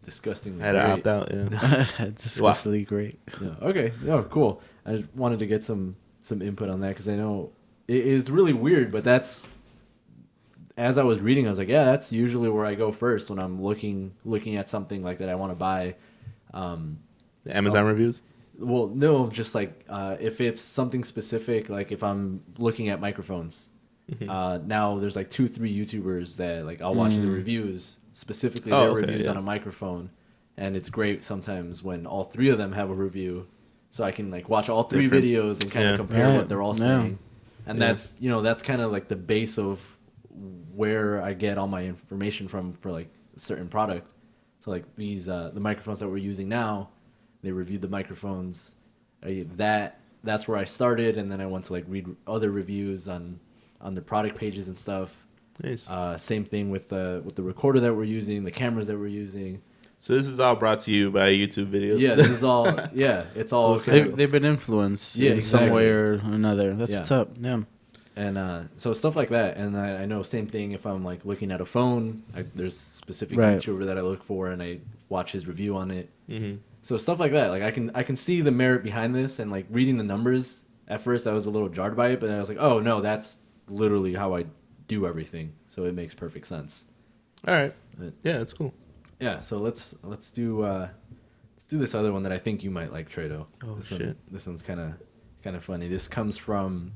Disgustingly I had to opt out. Yeah, disgustingly great. Yeah. Okay, cool. I just wanted to get some input on that because I know it is really weird, but that's, as I was reading, I was like, yeah, that's usually where I go first when I'm looking at something like that I want to buy. The Amazon reviews. Well, no, just like if it's something specific, like if I'm looking at microphones. Now there's like 2-3 YouTubers that like I'll watch the reviews, specifically their reviews on a microphone, and it's great sometimes when all 3 of them have a review, so I can like watch all 3 videos and kind of compare what they're all saying, and that's that's kind of like the base of where I get all my information from for like a certain product. So like these the microphones that we're using now, they reviewed the microphones. That's where I started, and then I went to like read other reviews on the product pages and stuff. Nice. Same thing with the recorder that we're using, the cameras that we're using. So this is all brought to you by YouTube videos. Yeah, this is all. Yeah, it's all. They've been influenced in some way or another. That's what's up. Yeah. And so stuff like that. And I know same thing if I'm like looking at a phone. There's specific YouTuber that I look for, and I watch his review on it. Mm-hmm. So stuff like that. Like I can see the merit behind this, and like reading the numbers. At first, I was a little jarred by it, but then I was like, oh no, that's literally how I do everything. So it makes perfect sense. All right. Yeah, that's cool. Yeah. So let's do this other one that I think you might like, Treto. Oh shit. This one's kind of funny. This comes from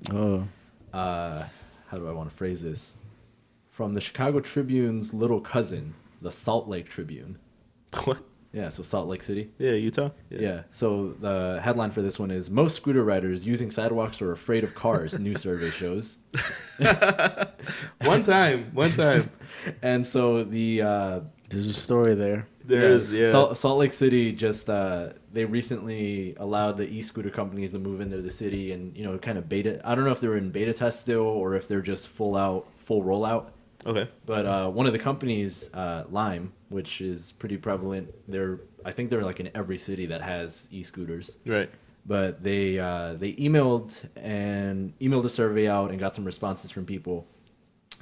how do I want to phrase this? From the Chicago Tribune's little cousin, the Salt Lake Tribune. What? Yeah, so Salt Lake City. Yeah, Utah. Yeah. So the headline for this one is most scooter riders using sidewalks are afraid of cars. New survey shows. One time. And so there's a story there. There is, yeah. Salt Lake City just they recently allowed the e-scooter companies to move into the city and kind of beta. I don't know if they're in beta test still or if they're just full rollout. Okay. But one of the companies, Lime, which is pretty prevalent, I think they're like in every city that has e-scooters. Right. But they emailed a survey out and got some responses from people,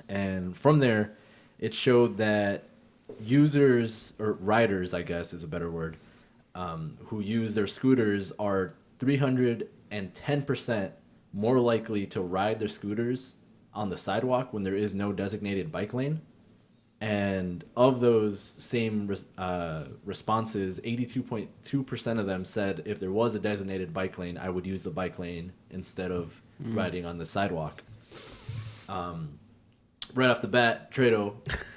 and from there, it showed that users or riders, I guess is a better word, who use their scooters are 310% more likely to ride their scooters on the sidewalk when there is no designated bike lane. And of those same responses, 82.2% of them said if there was a designated bike lane, I would use the bike lane instead of riding on the sidewalk. Right off the bat, Treto,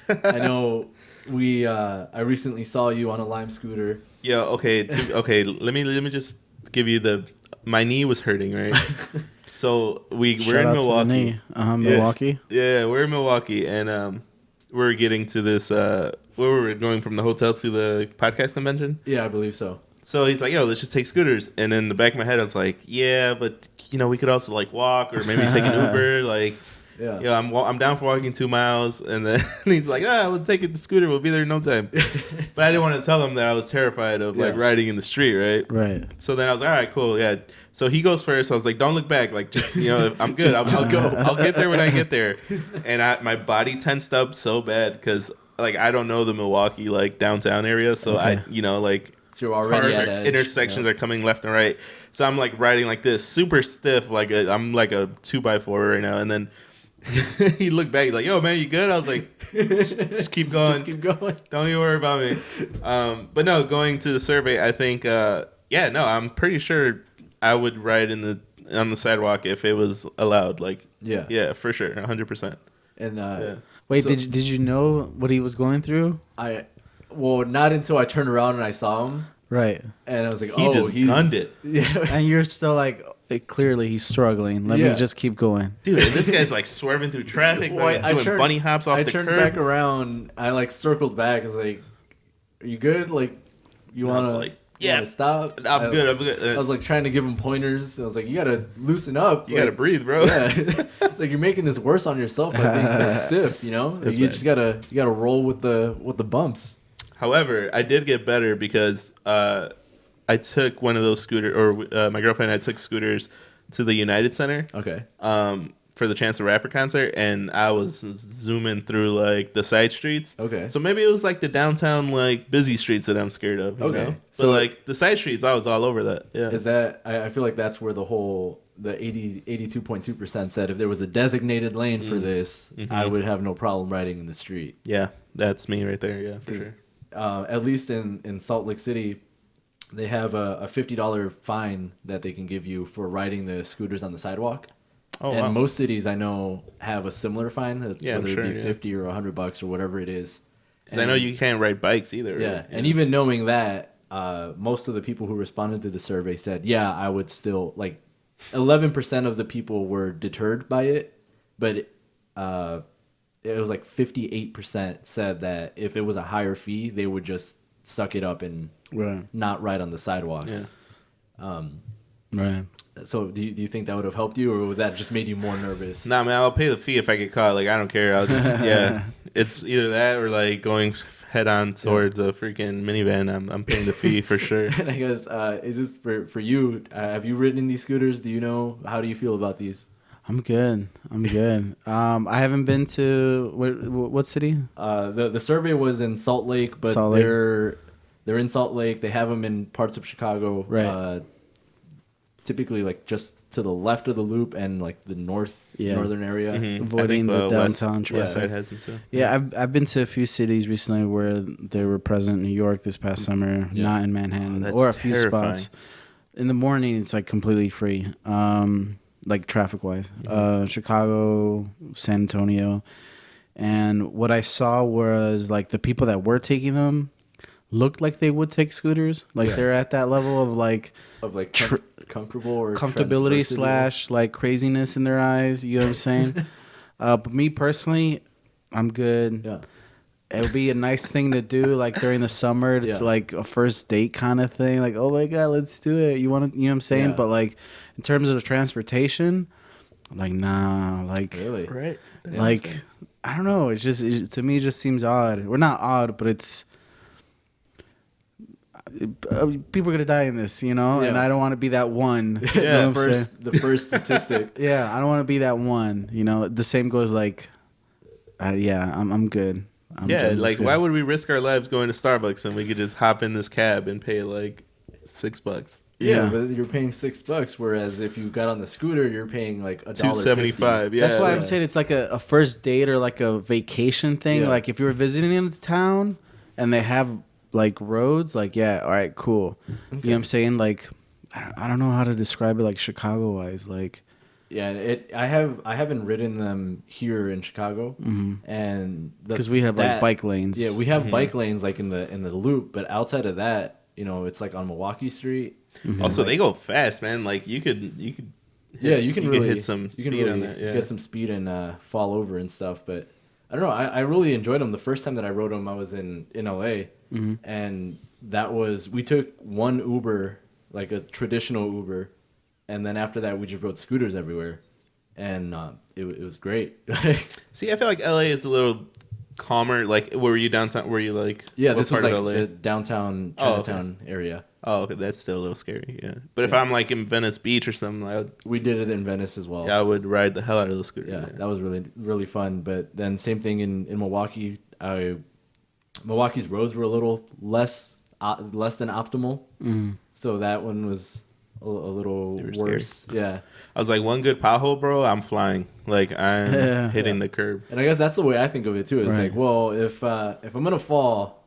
I know I recently saw you on a Lime scooter. Yeah, okay. Let me just give you my knee was hurting, right? So we're in Milwaukee. Milwaukee. Yeah, we're in Milwaukee, and we're getting to this. Where we're going from the hotel to the podcast convention. Yeah, I believe so. So he's like, "Yo, let's just take scooters." And in the back of my head, I was like, "Yeah, but we could also like walk or maybe take an Uber." Like, yeah, I'm down for walking 2 miles. And then he's like, we'll take the scooter. We'll be there in no time. But I didn't want to tell him that I was terrified of like riding in the street, right? Right. So then I was like, all right, cool, yeah. So he goes first. I was like, don't look back. Like, just, I'm good. I'll go. I'll get there when I get there. And my body tensed up so bad because, like, I don't know the Milwaukee, like, downtown area. So okay. So you're already cars at edge. intersections are coming left and right. So I'm, like, riding like this, super stiff. Like, I'm like a 2x4 right now. And then he looked back. He's like, yo, man, you good? I was like, just keep going. Just keep going. Don't even worry about me. But no, going to the survey, I think, I'm pretty sure I would ride on the sidewalk if it was allowed. Like, yeah, for sure, 100%. And wait, so, did you know what he was going through? Not until I turned around and I saw him. Right. And I was like, he's gunned it. Yeah. And you're still like, clearly he's struggling. Let me just keep going. Dude, this guy's like swerving through traffic, doing bunny hops off the curb. I turned back around. I like circled back. I was like, are you good? Like, you want to stop? I'm good. I was like trying to give him pointers. I was like, you got to loosen up. You got to breathe, bro. Yeah. It's like you're making this worse on yourself by being so stiff, You just got to roll with the bumps. However, I did get better because I took one of those scooters, or my girlfriend and I took scooters to the United Center. Okay. For the Chance the Rapper concert, and I was zooming through like the side streets. Okay. So maybe it was like the downtown like busy streets that I'm scared of. You know? So like the side streets, I was all over that. Yeah. Is that? I feel like that's where the 82.2% said if there was a designated lane for this, I would have no problem riding in the street. Yeah, that's me right there. Yeah, for sure. At least in Salt Lake City, they have a $50 fine that they can give you for riding the scooters on the sidewalk. Oh, and wow. most cities I know have a similar fine, whether it be $50 or $100 or whatever it is. Because I know you can't ride bikes either. Yeah, right? And even knowing that, most of the people who responded to the survey said, I would still, like, 11% of the people were deterred by it, but it was like 58% said that if it was a higher fee, they would just suck it up and not ride on the sidewalks. Yeah. Right. So do you think that would have helped you, or would that just made you more nervous? Nah, man, I'll pay the fee if I get caught. Like, I don't care. I'll just, it's either that or like going head on towards a freaking minivan. I'm paying the fee for sure. And I guess, is this for you? Have you ridden these scooters? Do you know, how do you feel about these? I'm good. I haven't been to what city? The survey was in Salt Lake, but they're in Salt Lake. They have them in parts of Chicago. Right. Typically, like just to the left of the loop and like the northern area, avoiding the downtown traffic. West side has them too. Yeah, I've been to a few cities recently where they were present. New York this past summer, not in Manhattan, or a few spots. In the morning, it's like completely free. Like traffic wise, Chicago, San Antonio, and what I saw was like the people that were taking them, look like they would take scooters. Like they're at that level of like comfortable or comfortability / like craziness in their eyes. You know what I'm saying? But me personally, I'm good. Yeah. It would be a nice thing to do, like during the summer. It's like a first date kind of thing. Like, oh my god, let's do it. You want to, you know what I'm saying? Yeah. But like, in terms of transportation, like nah, like Really? Right. That's like I don't know. It's just to me, it just seems odd. We're not odd, but it's people are gonna die in this, you know. Yeah. And I don't want to be that one. You Yeah, know what I'm saying? The first statistic. Yeah, I don't want to be that one. You know, the same goes like, I'm good. I'm just like good. why would we risk our lives going to Starbucks and we could just hop in this cab and pay like $6? Yeah, but you're paying $6, whereas if you got on the scooter, you're paying like $2.75. Yeah, That's why I'm saying it's like a first date or like a vacation thing. Yeah. Like if you were visiting in a town and they have like roads, like all right, cool. You know what I'm saying? Like I don't know how to describe it, like Chicago wise, like. Yeah, I haven't ridden them here in Chicago, and Because we have like bike lanes. Yeah, we have bike lanes like in the loop, but outside of that, you know, it's like on Milwaukee Street. Also, they go fast, man. Like you could. You can really hit some speed on that. Yeah. Get some speed and fall over and stuff. But I don't know. I really enjoyed them. The first time that I rode them, I was in LA, and we took one Uber, like a traditional Uber. And then after that, we just rode scooters everywhere, and it was great. See, I feel like LA is a little calmer. Like, were you downtown? Were you like? Yeah, what this was part like of LA? the downtown Chinatown area. Oh, okay, that's still a little scary. Yeah, but if I'm like in Venice Beach or something, We did it in Venice as well. I would ride the hell out of the scooter. Yeah, that was really really fun. But then same thing in Milwaukee. Milwaukee's roads were a little less than optimal, so that one was a little worse. Yeah. I was like, one good pothole, bro, I'm flying. Like I'm hitting the curb. And I guess that's the way I think of it too. It's like, well, if I'm gonna fall,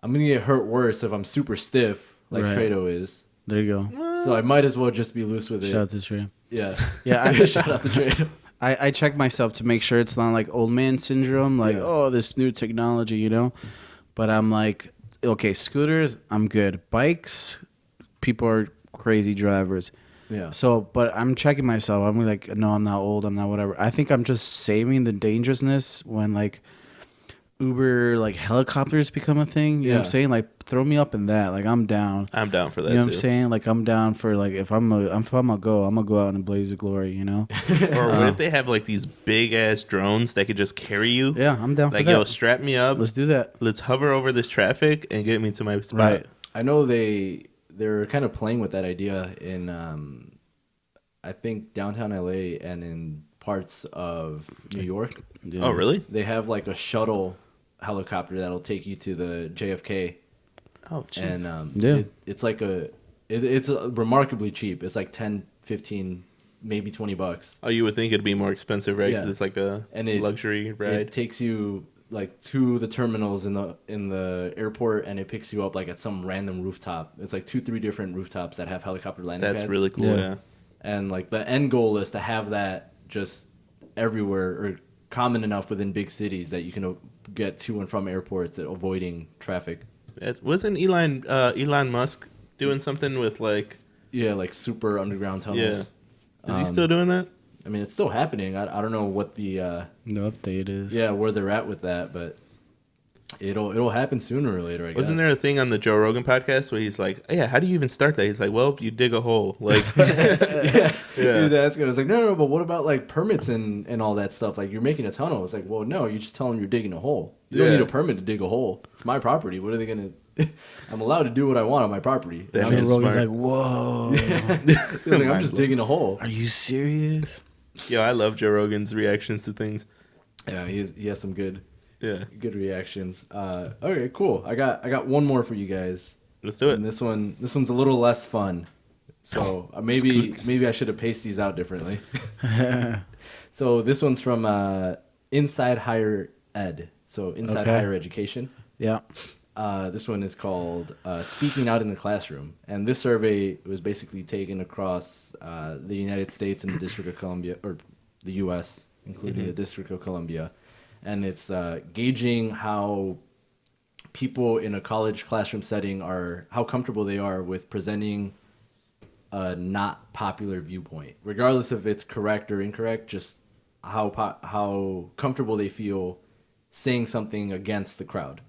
I'm gonna get hurt worse if I'm super stiff, like Treto is. There you go. So I might as well just be loose with it. Shout out to Trey. Yeah. Yeah. Shout out to Treto. I check myself to make sure it's not like old man syndrome, like this new technology, you know. But I'm like, okay, scooters, I'm good. Bikes, people are crazy drivers. Yeah. So, but I'm checking myself. I'm like, no, I'm not old. I'm not whatever. I think I'm just saving the dangerousness when like Uber, like helicopters become a thing. You know what I'm saying? Like, throw me up in that. Like, I'm down. I'm down for that. You know too. what I'm saying? Like, I'm down for like if I'm gonna go out in a blaze of glory. You know? Or what if they have like these big ass drones that could just carry you? Yeah, I'm down for like, that. yo, strap me up. Let's do that. Let's hover over this traffic and get me to my spot. Right. I know they're kind of playing with that idea in I think downtown LA and in parts of New York. Yeah. Oh, really? They have like a shuttle helicopter that'll take you to the JFK. Oh, jeez. And it's like it's remarkably cheap. It's like 10, 15, maybe $20. Oh, you would think it'd be more expensive, right? 'Cause it's like a luxury ride. It takes you like to the terminals in the airport, and it picks you up like at some random rooftop. It's like 2-3 different rooftops that have helicopter landing pads. That's really cool. Yeah. And like the end goal is to have that just everywhere or common enough within big cities that you can get to and from airports, avoiding traffic. Wasn't Elon Musk doing something with like super underground tunnels? Yeah. Is he still doing that? I mean, it's still happening. I don't know what the no update is. Yeah, where they're at with that, but it'll happen sooner or later, I guess. Wasn't there a thing on the Joe Rogan podcast where he's like, "Yeah, how do you even start that?" He's like, "Well, you dig a hole." Like, yeah. He was asking. I was like, no, but what about like permits and all that stuff? Like, you're making a tunnel. It's like, well, no, you just tell them you're digging a hole. You don't need a permit to dig a hole. It's my property. What are they gonna? I'm allowed to do what I want on my property. Joe Rogan's like, whoa. He's like, I'm just digging a hole. Are you serious? Yo, I love Joe Rogan's reactions to things. Yeah, he has some good reactions. Okay, cool. I got one more for you guys. Let's do it. And this one's a little less fun. So maybe I should have paced these out differently. So this one's from Inside Higher Ed. So Inside Higher Education. Yeah. This one is called Speaking Out in the Classroom. And this survey was basically taken across the United States and the District of Columbia, or the U.S., including the District of Columbia. And it's gauging how people in a college classroom setting are how comfortable they are with presenting a not popular viewpoint, regardless if it's correct or incorrect. Just how comfortable they feel saying something against the crowd.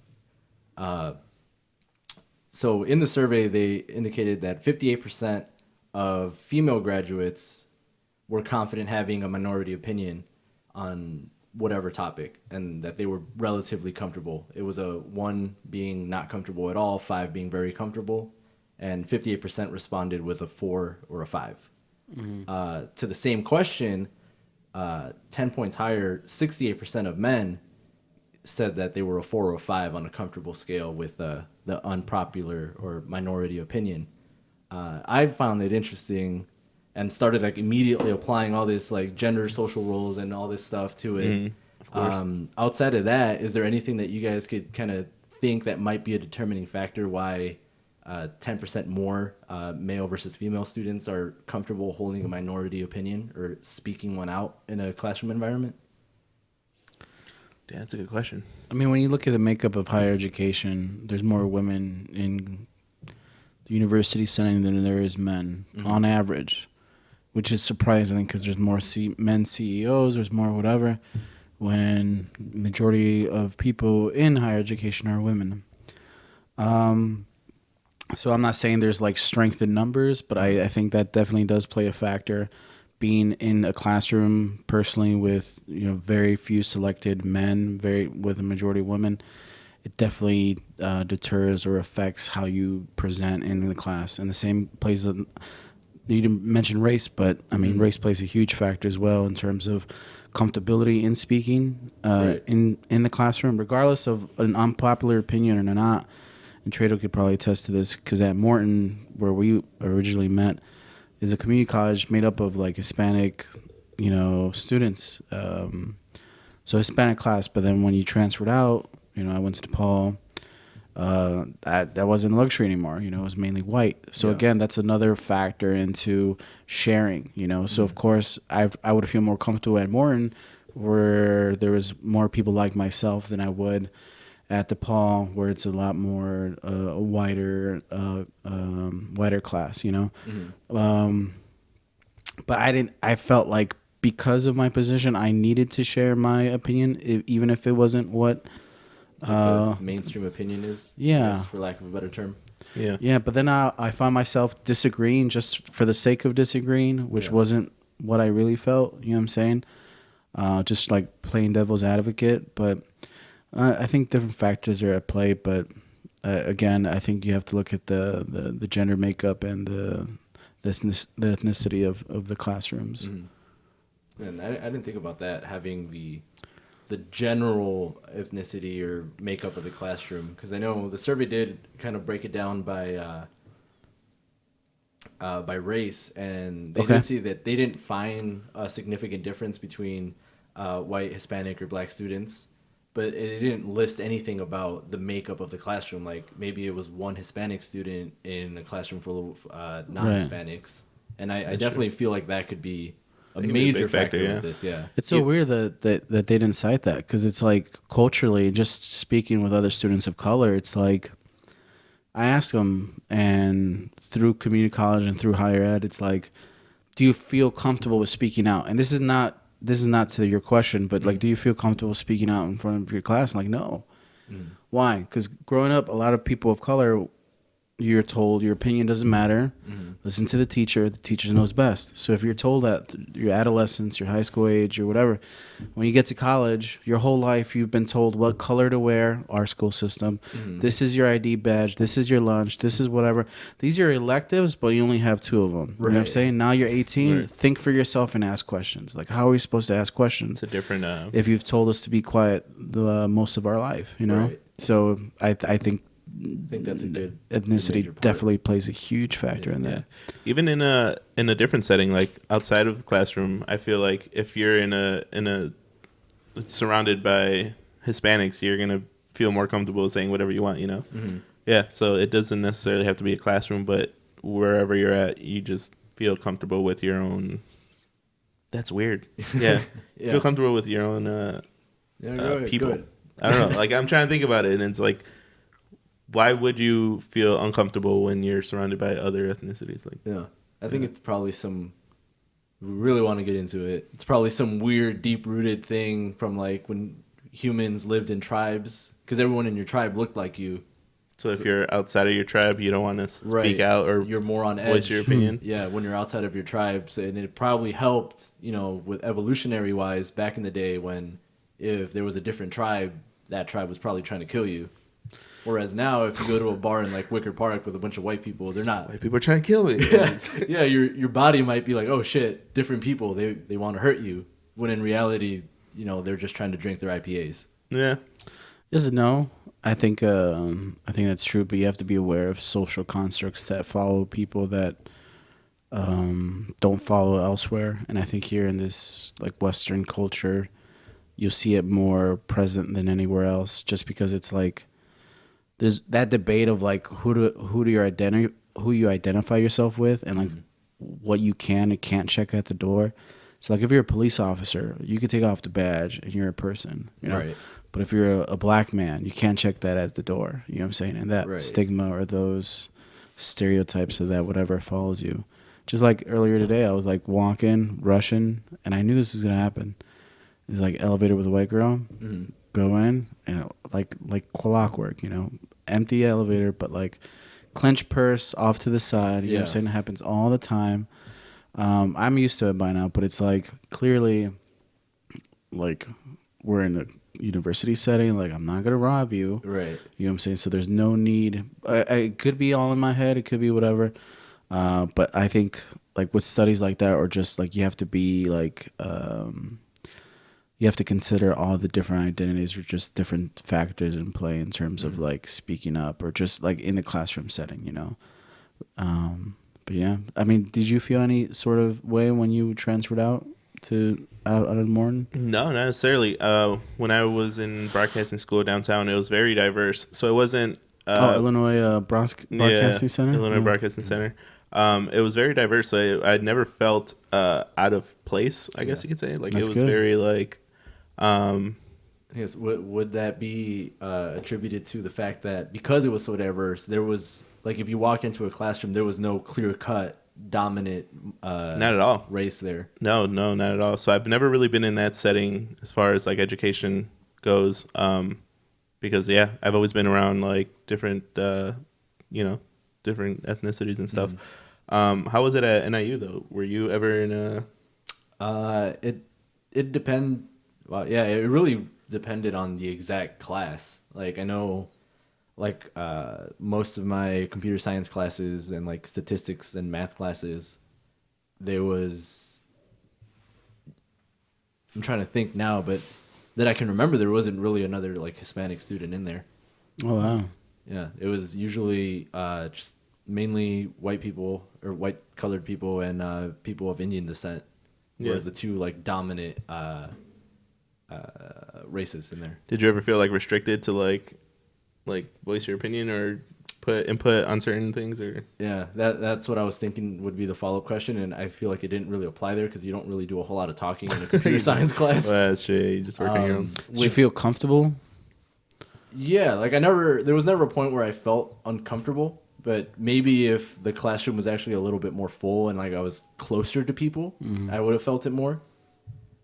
So in the survey, they indicated that 58% of female graduates were confident having a minority opinion on whatever topic, and that they were relatively comfortable. It was a 1 being not comfortable at all, 5 being very comfortable, and 58% responded with a 4 or a 5. To the same question, 10 points higher, 68% of men said that they were a 4 or a 5 on a comfortable scale with the unpopular or minority opinion. I found it interesting and started like immediately applying all this like gender social roles and all this stuff to it. Of course. Outside of that, is there anything that you guys could kind of think that might be a determining factor why 10% more male versus female students are comfortable holding a minority opinion or speaking one out in a classroom environment? Yeah, that's a good question. I mean, when you look at the makeup of higher education, there's more women in the university setting than there is men on average, which is surprising because there's more men CEOs, there's more whatever, when majority of people in higher education are women. So I'm not saying there's like strength in numbers, but I think that definitely does play a factor. Being in a classroom personally with very few selected men, with a majority of women, it definitely deters or affects how you present in the class. And the same plays. You didn't mention race, but I mean race plays a huge factor as well in terms of comfortability in speaking in the classroom, regardless of an unpopular opinion or not. And Treto could probably attest to this because at Morton, where we originally met, is a community college made up of like Hispanic, students. So Hispanic class, but then when you transferred out, I went to DePaul. That wasn't a luxury anymore. It was mainly white. So again, that's another factor into sharing. So of course, I would feel more comfortable at Morton, where there was more people like myself than I would at DePaul, where it's a lot more wider class, but I felt like because of my position, I needed to share my opinion, even if it wasn't what the mainstream opinion is. Yeah, I guess, for lack of a better term. Yeah. But then I found myself disagreeing just for the sake of disagreeing, which wasn't what I really felt. You know what I'm saying? Just like playing devil's advocate, but. I think different factors are at play, but again, I think you have to look at the gender makeup and the ethnicity of the classrooms. And I didn't think about that, having the general ethnicity or makeup of the classroom, because I know the survey did kind of break it down by race, and they did see that they didn't find a significant difference between white, Hispanic, or black students. But it didn't list anything about the makeup of the classroom. Like maybe it was one Hispanic student in a classroom full of non-Hispanics. And I definitely feel like that could be a major factor with this. Yeah, it's so weird that they didn't cite that, because it's like culturally, just speaking with other students of color, it's like I ask them, and through community college and through higher ed, it's like, do you feel comfortable with speaking out? And this is not to your question, but like, do you feel comfortable speaking out in front of your class? And like, no. Why? Because growing up, a lot of people of color, you're told your opinion doesn't matter. Listen to the teacher. The teacher knows best. So if you're told that your adolescence, your high school age, or whatever, when you get to college, your whole life you've been told what color to wear. Our school system. This is your ID badge. This is your lunch. This is whatever. These are electives, but you only have 2 of them. You know what I'm saying? Now you're 18. Think for yourself and ask questions. Like, how are we supposed to ask questions? It's a different. If you've told us to be quiet most of our life, So I think that's a good ethnicity definitely plays a huge factor in that. Even in a different setting, like outside of the classroom, I feel like if you're in a surrounded by Hispanics, you're gonna feel more comfortable saying whatever you want. Yeah. So it doesn't necessarily have to be a classroom, but wherever you're at, you just feel comfortable with your own. That's weird. Yeah. Feel comfortable with your own people. Go ahead. I don't know. Like, I'm trying to think about it, and it's like, why would you feel uncomfortable when you're surrounded by other ethnicities? Like, yeah, I think it's probably some. We really want to get into it. It's probably some weird, deep-rooted thing from like when humans lived in tribes, because everyone in your tribe looked like you. so if you're outside of your tribe, you don't want to speak out or you're more on edge. voice your opinion. Yeah, when you're outside of your tribes, and it probably helped, with evolutionary wise back in the day when if there was a different tribe, that tribe was probably trying to kill you. Whereas now, if you go to a bar in like Wicker Park with a bunch of white people, they're not. White people are trying to kill me. Yeah, your body might be like, oh shit, different people. They want to hurt you. When in reality, they're just trying to drink their IPAs. Yeah. Yes and no. I think that's true, but you have to be aware of social constructs that follow people that don't follow elsewhere. And I think here in this like Western culture, you'll see it more present than anywhere else, just because it's like there's that debate of like who you identify yourself with, and like what you can and can't check at the door. So like if you're a police officer, you can take off the badge and you're a person, Right. But if you're a black man, you can't check that at the door. You know what I'm saying? And that stigma or those stereotypes of that whatever follows you. Just like earlier today, I was like walking, rushing, and I knew this was gonna happen. It's like elevator with a white girl. Mm-hmm. Go in and like clockwork, empty elevator, but like clenched purse off to the side. You know what I'm saying? It happens all the time. I'm used to it by now, but it's like clearly like we're in a university setting. Like I'm not gonna rob you, right? You know what I'm saying? So there's no need. It could be all in my head. It could be whatever. But I think like with studies like that, or just like you have to be like. You have to consider all the different identities or just different factors in play in terms of like speaking up or just like in the classroom setting, But yeah, I mean, did you feel any sort of way when you transferred out of Morton? No, not necessarily. When I was in broadcasting school downtown, it was very diverse. So it wasn't... Illinois Broadcasting Center? Illinois Broadcasting Center. It was very diverse. So I'd never felt out of place, I guess you could say. Like That's it was good. very like... I guess would that be attributed to the fact that because it was so diverse, there was like if you walked into a classroom, there was no clear-cut dominant not at all race there. No, not at all. So I've never really been in that setting as far as like education goes, because I've always been around like different different ethnicities and stuff. How was it at NIU though? Were you ever in a? It depend. Well, yeah, it really depended on the exact class. Like I know, like most of my computer science classes and like statistics and math classes, there was. I'm trying to think now, but that I can remember, there wasn't really another like Hispanic student in there. Oh wow! Yeah, it was usually just mainly white people or white colored people and people of Indian descent. Were the two like dominant races in there. Did you ever feel like restricted to like voice your opinion or put input on certain things? Or that's what I was thinking would be the follow-up question, and I feel like it didn't really apply there because you don't really do a whole lot of talking in a computer science class. Well, that's true. You just work on your own. Did you feel comfortable? Yeah, like there was never a point where I felt uncomfortable, but maybe if the classroom was actually a little bit more full and like I was closer to people, I would have felt it more.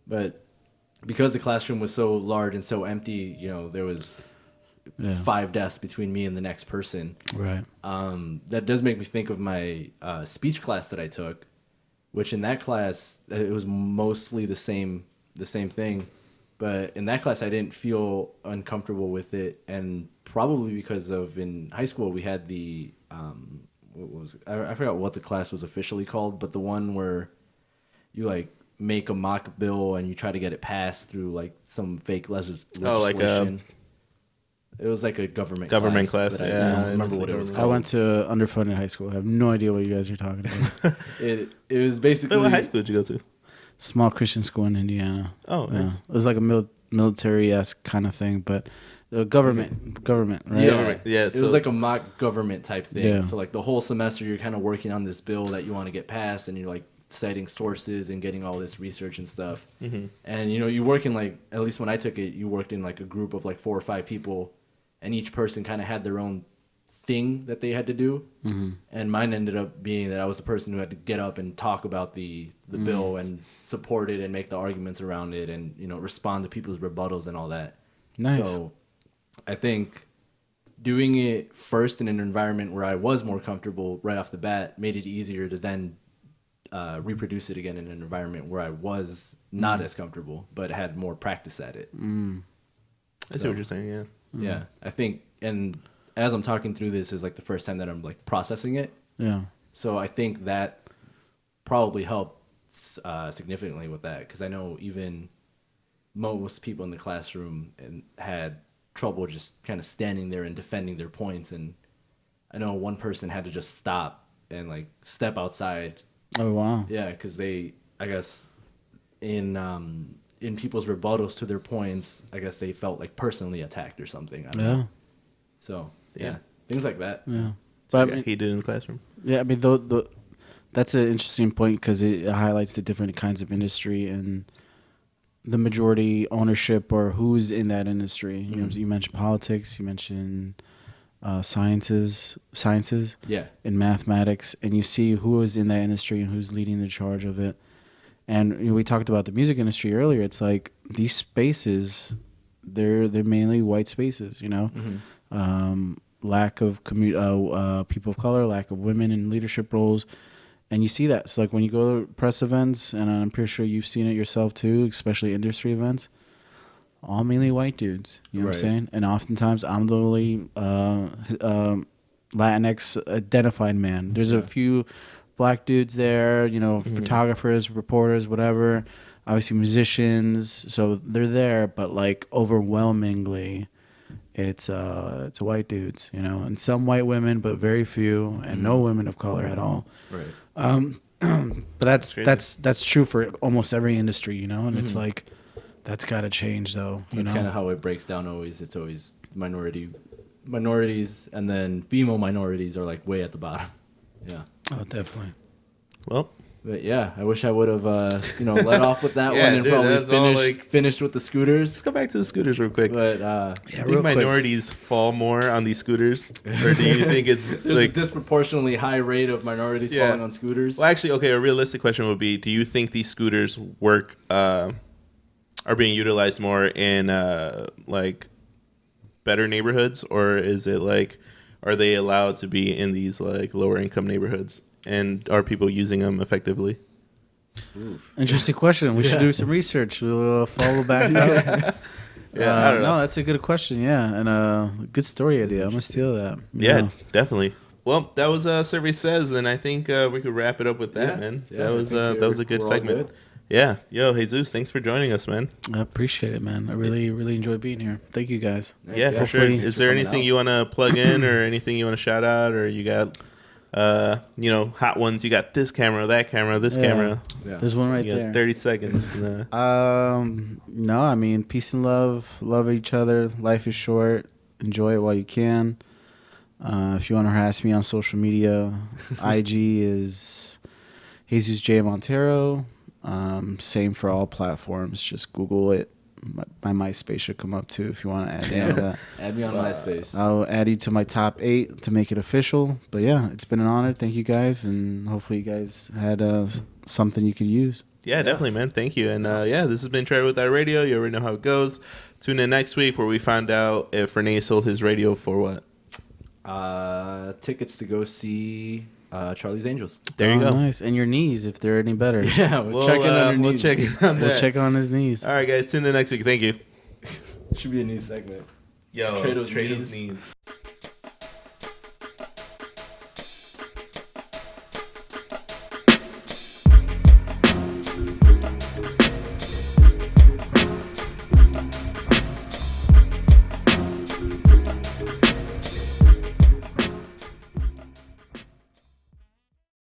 But because the classroom was so large and so empty, there was 5 desks between me and the next person. Right. That does make me think of my speech class that I took, which in that class it was mostly the same thing, but in that class I didn't feel uncomfortable with it, and probably because of in high school we had the I forgot what the class was officially called, but the one where you like make a mock bill and you try to get it passed through like some fake legislation. It was like a government class. But I don't remember what it was called. I went to underfunded high school. I have no idea what you guys are talking about. It was basically... Wait, what high school did you go to? Small Christian school in Indiana. Oh, nice. It was like a military-esque kind of thing, but the government, right? Yeah. It was like a mock government type thing. Yeah. So like the whole semester you're kind of working on this bill that you want to get passed, and you're like citing sources and getting all this research and stuff. Mm-hmm. And you work in like, at least when I took it, you worked in like a group of like 4 or 5 people, and each person kind of had their own thing that they had to do, Mm-hmm. and mine ended up being that I was the person who had to get up and talk about the bill and support it and make the arguments around it and respond to people's rebuttals and all that. Nice. So I think doing it first in an environment where I was more comfortable right off the bat made it easier to then reproduce it again in an environment where I was not as comfortable but had more practice at it. I see what you're saying. Yeah. Yeah, I think, and as I'm talking through this is like the first time that I'm like processing it. Yeah. So I think that probably helped significantly with that, because I know even most people in the classroom and had trouble just kind of standing there and defending their points. And I know one person had to just stop and like step outside. Oh wow. Yeah, because I guess in people's rebuttals to their points, I guess they felt like personally attacked or something. I don't know. So yeah, things like that. Yeah. But But I mean, he did in the classroom. yeah, I mean, that's an interesting point because it highlights the different kinds of industry and the majority ownership or who's in that industry. You know, you mentioned politics, you mentioned sciences, Yeah. and mathematics, and you see who is in that industry and who's leading the charge of it. And we talked about the music industry earlier. It's like these spaces, they're mainly white spaces. Lack of people of color, lack of women in leadership roles, and you see that. So like when you go to press events, and I'm pretty sure you've seen it yourself too, especially industry events, all mainly white dudes. You know what I'm saying? And oftentimes I'm the only Latinx identified man. There's a few black dudes there, photographers, reporters, whatever. Obviously musicians, so they're there, but like overwhelmingly, it's white dudes, and some white women, but very few, and no women of color at all. Right. But that's true for almost every industry, and it's like that's got to change though. That's kind of how it breaks down. It's always minorities, and then female minorities are like way at the bottom. Yeah. Oh, definitely. Well. But yeah, I wish I would have, let off with that Yeah, one and dude, probably finished with the scooters. Let's go back to the scooters real quick. But do you think minorities fall more on these scooters, or do you think it's there's a disproportionately high rate of minorities falling on scooters? Well, actually, okay. A realistic question would be: do you think these scooters are being utilized more in like better neighborhoods, or is it like are they allowed to be in these like lower income neighborhoods? And are people using them effectively? Interesting question. We should do some research. We'll follow back up. I don't know. No, that's a good question. Yeah, and a good story idea. I'm gonna steal that. Yeah, definitely. Well, that was Survey Says, and I think we could wrap it up with that, man. Yeah, that was a good segment. Good. Yeah, yo, Jesus, thanks for joining us, man. I appreciate it, man. I really, really enjoyed being here. Thank you, guys. Yeah, for sure. Is there anything you want to plug in, or anything you want to shout out, or you got? Hot ones. You got this camera, that camera, this camera. Yeah. There's one right there. 30 seconds. No, I mean, peace and love each other. Life is short. Enjoy it while you can. If you want to harass me on social media, IG is Jesus Montero. Same for all platforms. Just Google it. My MySpace should come up too if you want to add me on that. Add me on MySpace. I'll add you to my top 8 to make it official. But yeah, it's been an honor. Thank you guys, and hopefully you guys had something you could use. Yeah, definitely, man. Thank you. And this has been TretoWithOutARadio. You already know how it goes. Tune in next week where we find out if Rene sold his radio for what? Tickets to go see Charlie's Angels. There you go. Nice. And your knees, if they're any better. Yeah, we'll check in on your knees. We'll check in on that. We'll check on his knees. All right, guys. Tune in next week. Thank you. Should be a new segment. Yo, Treto's Treto's knees.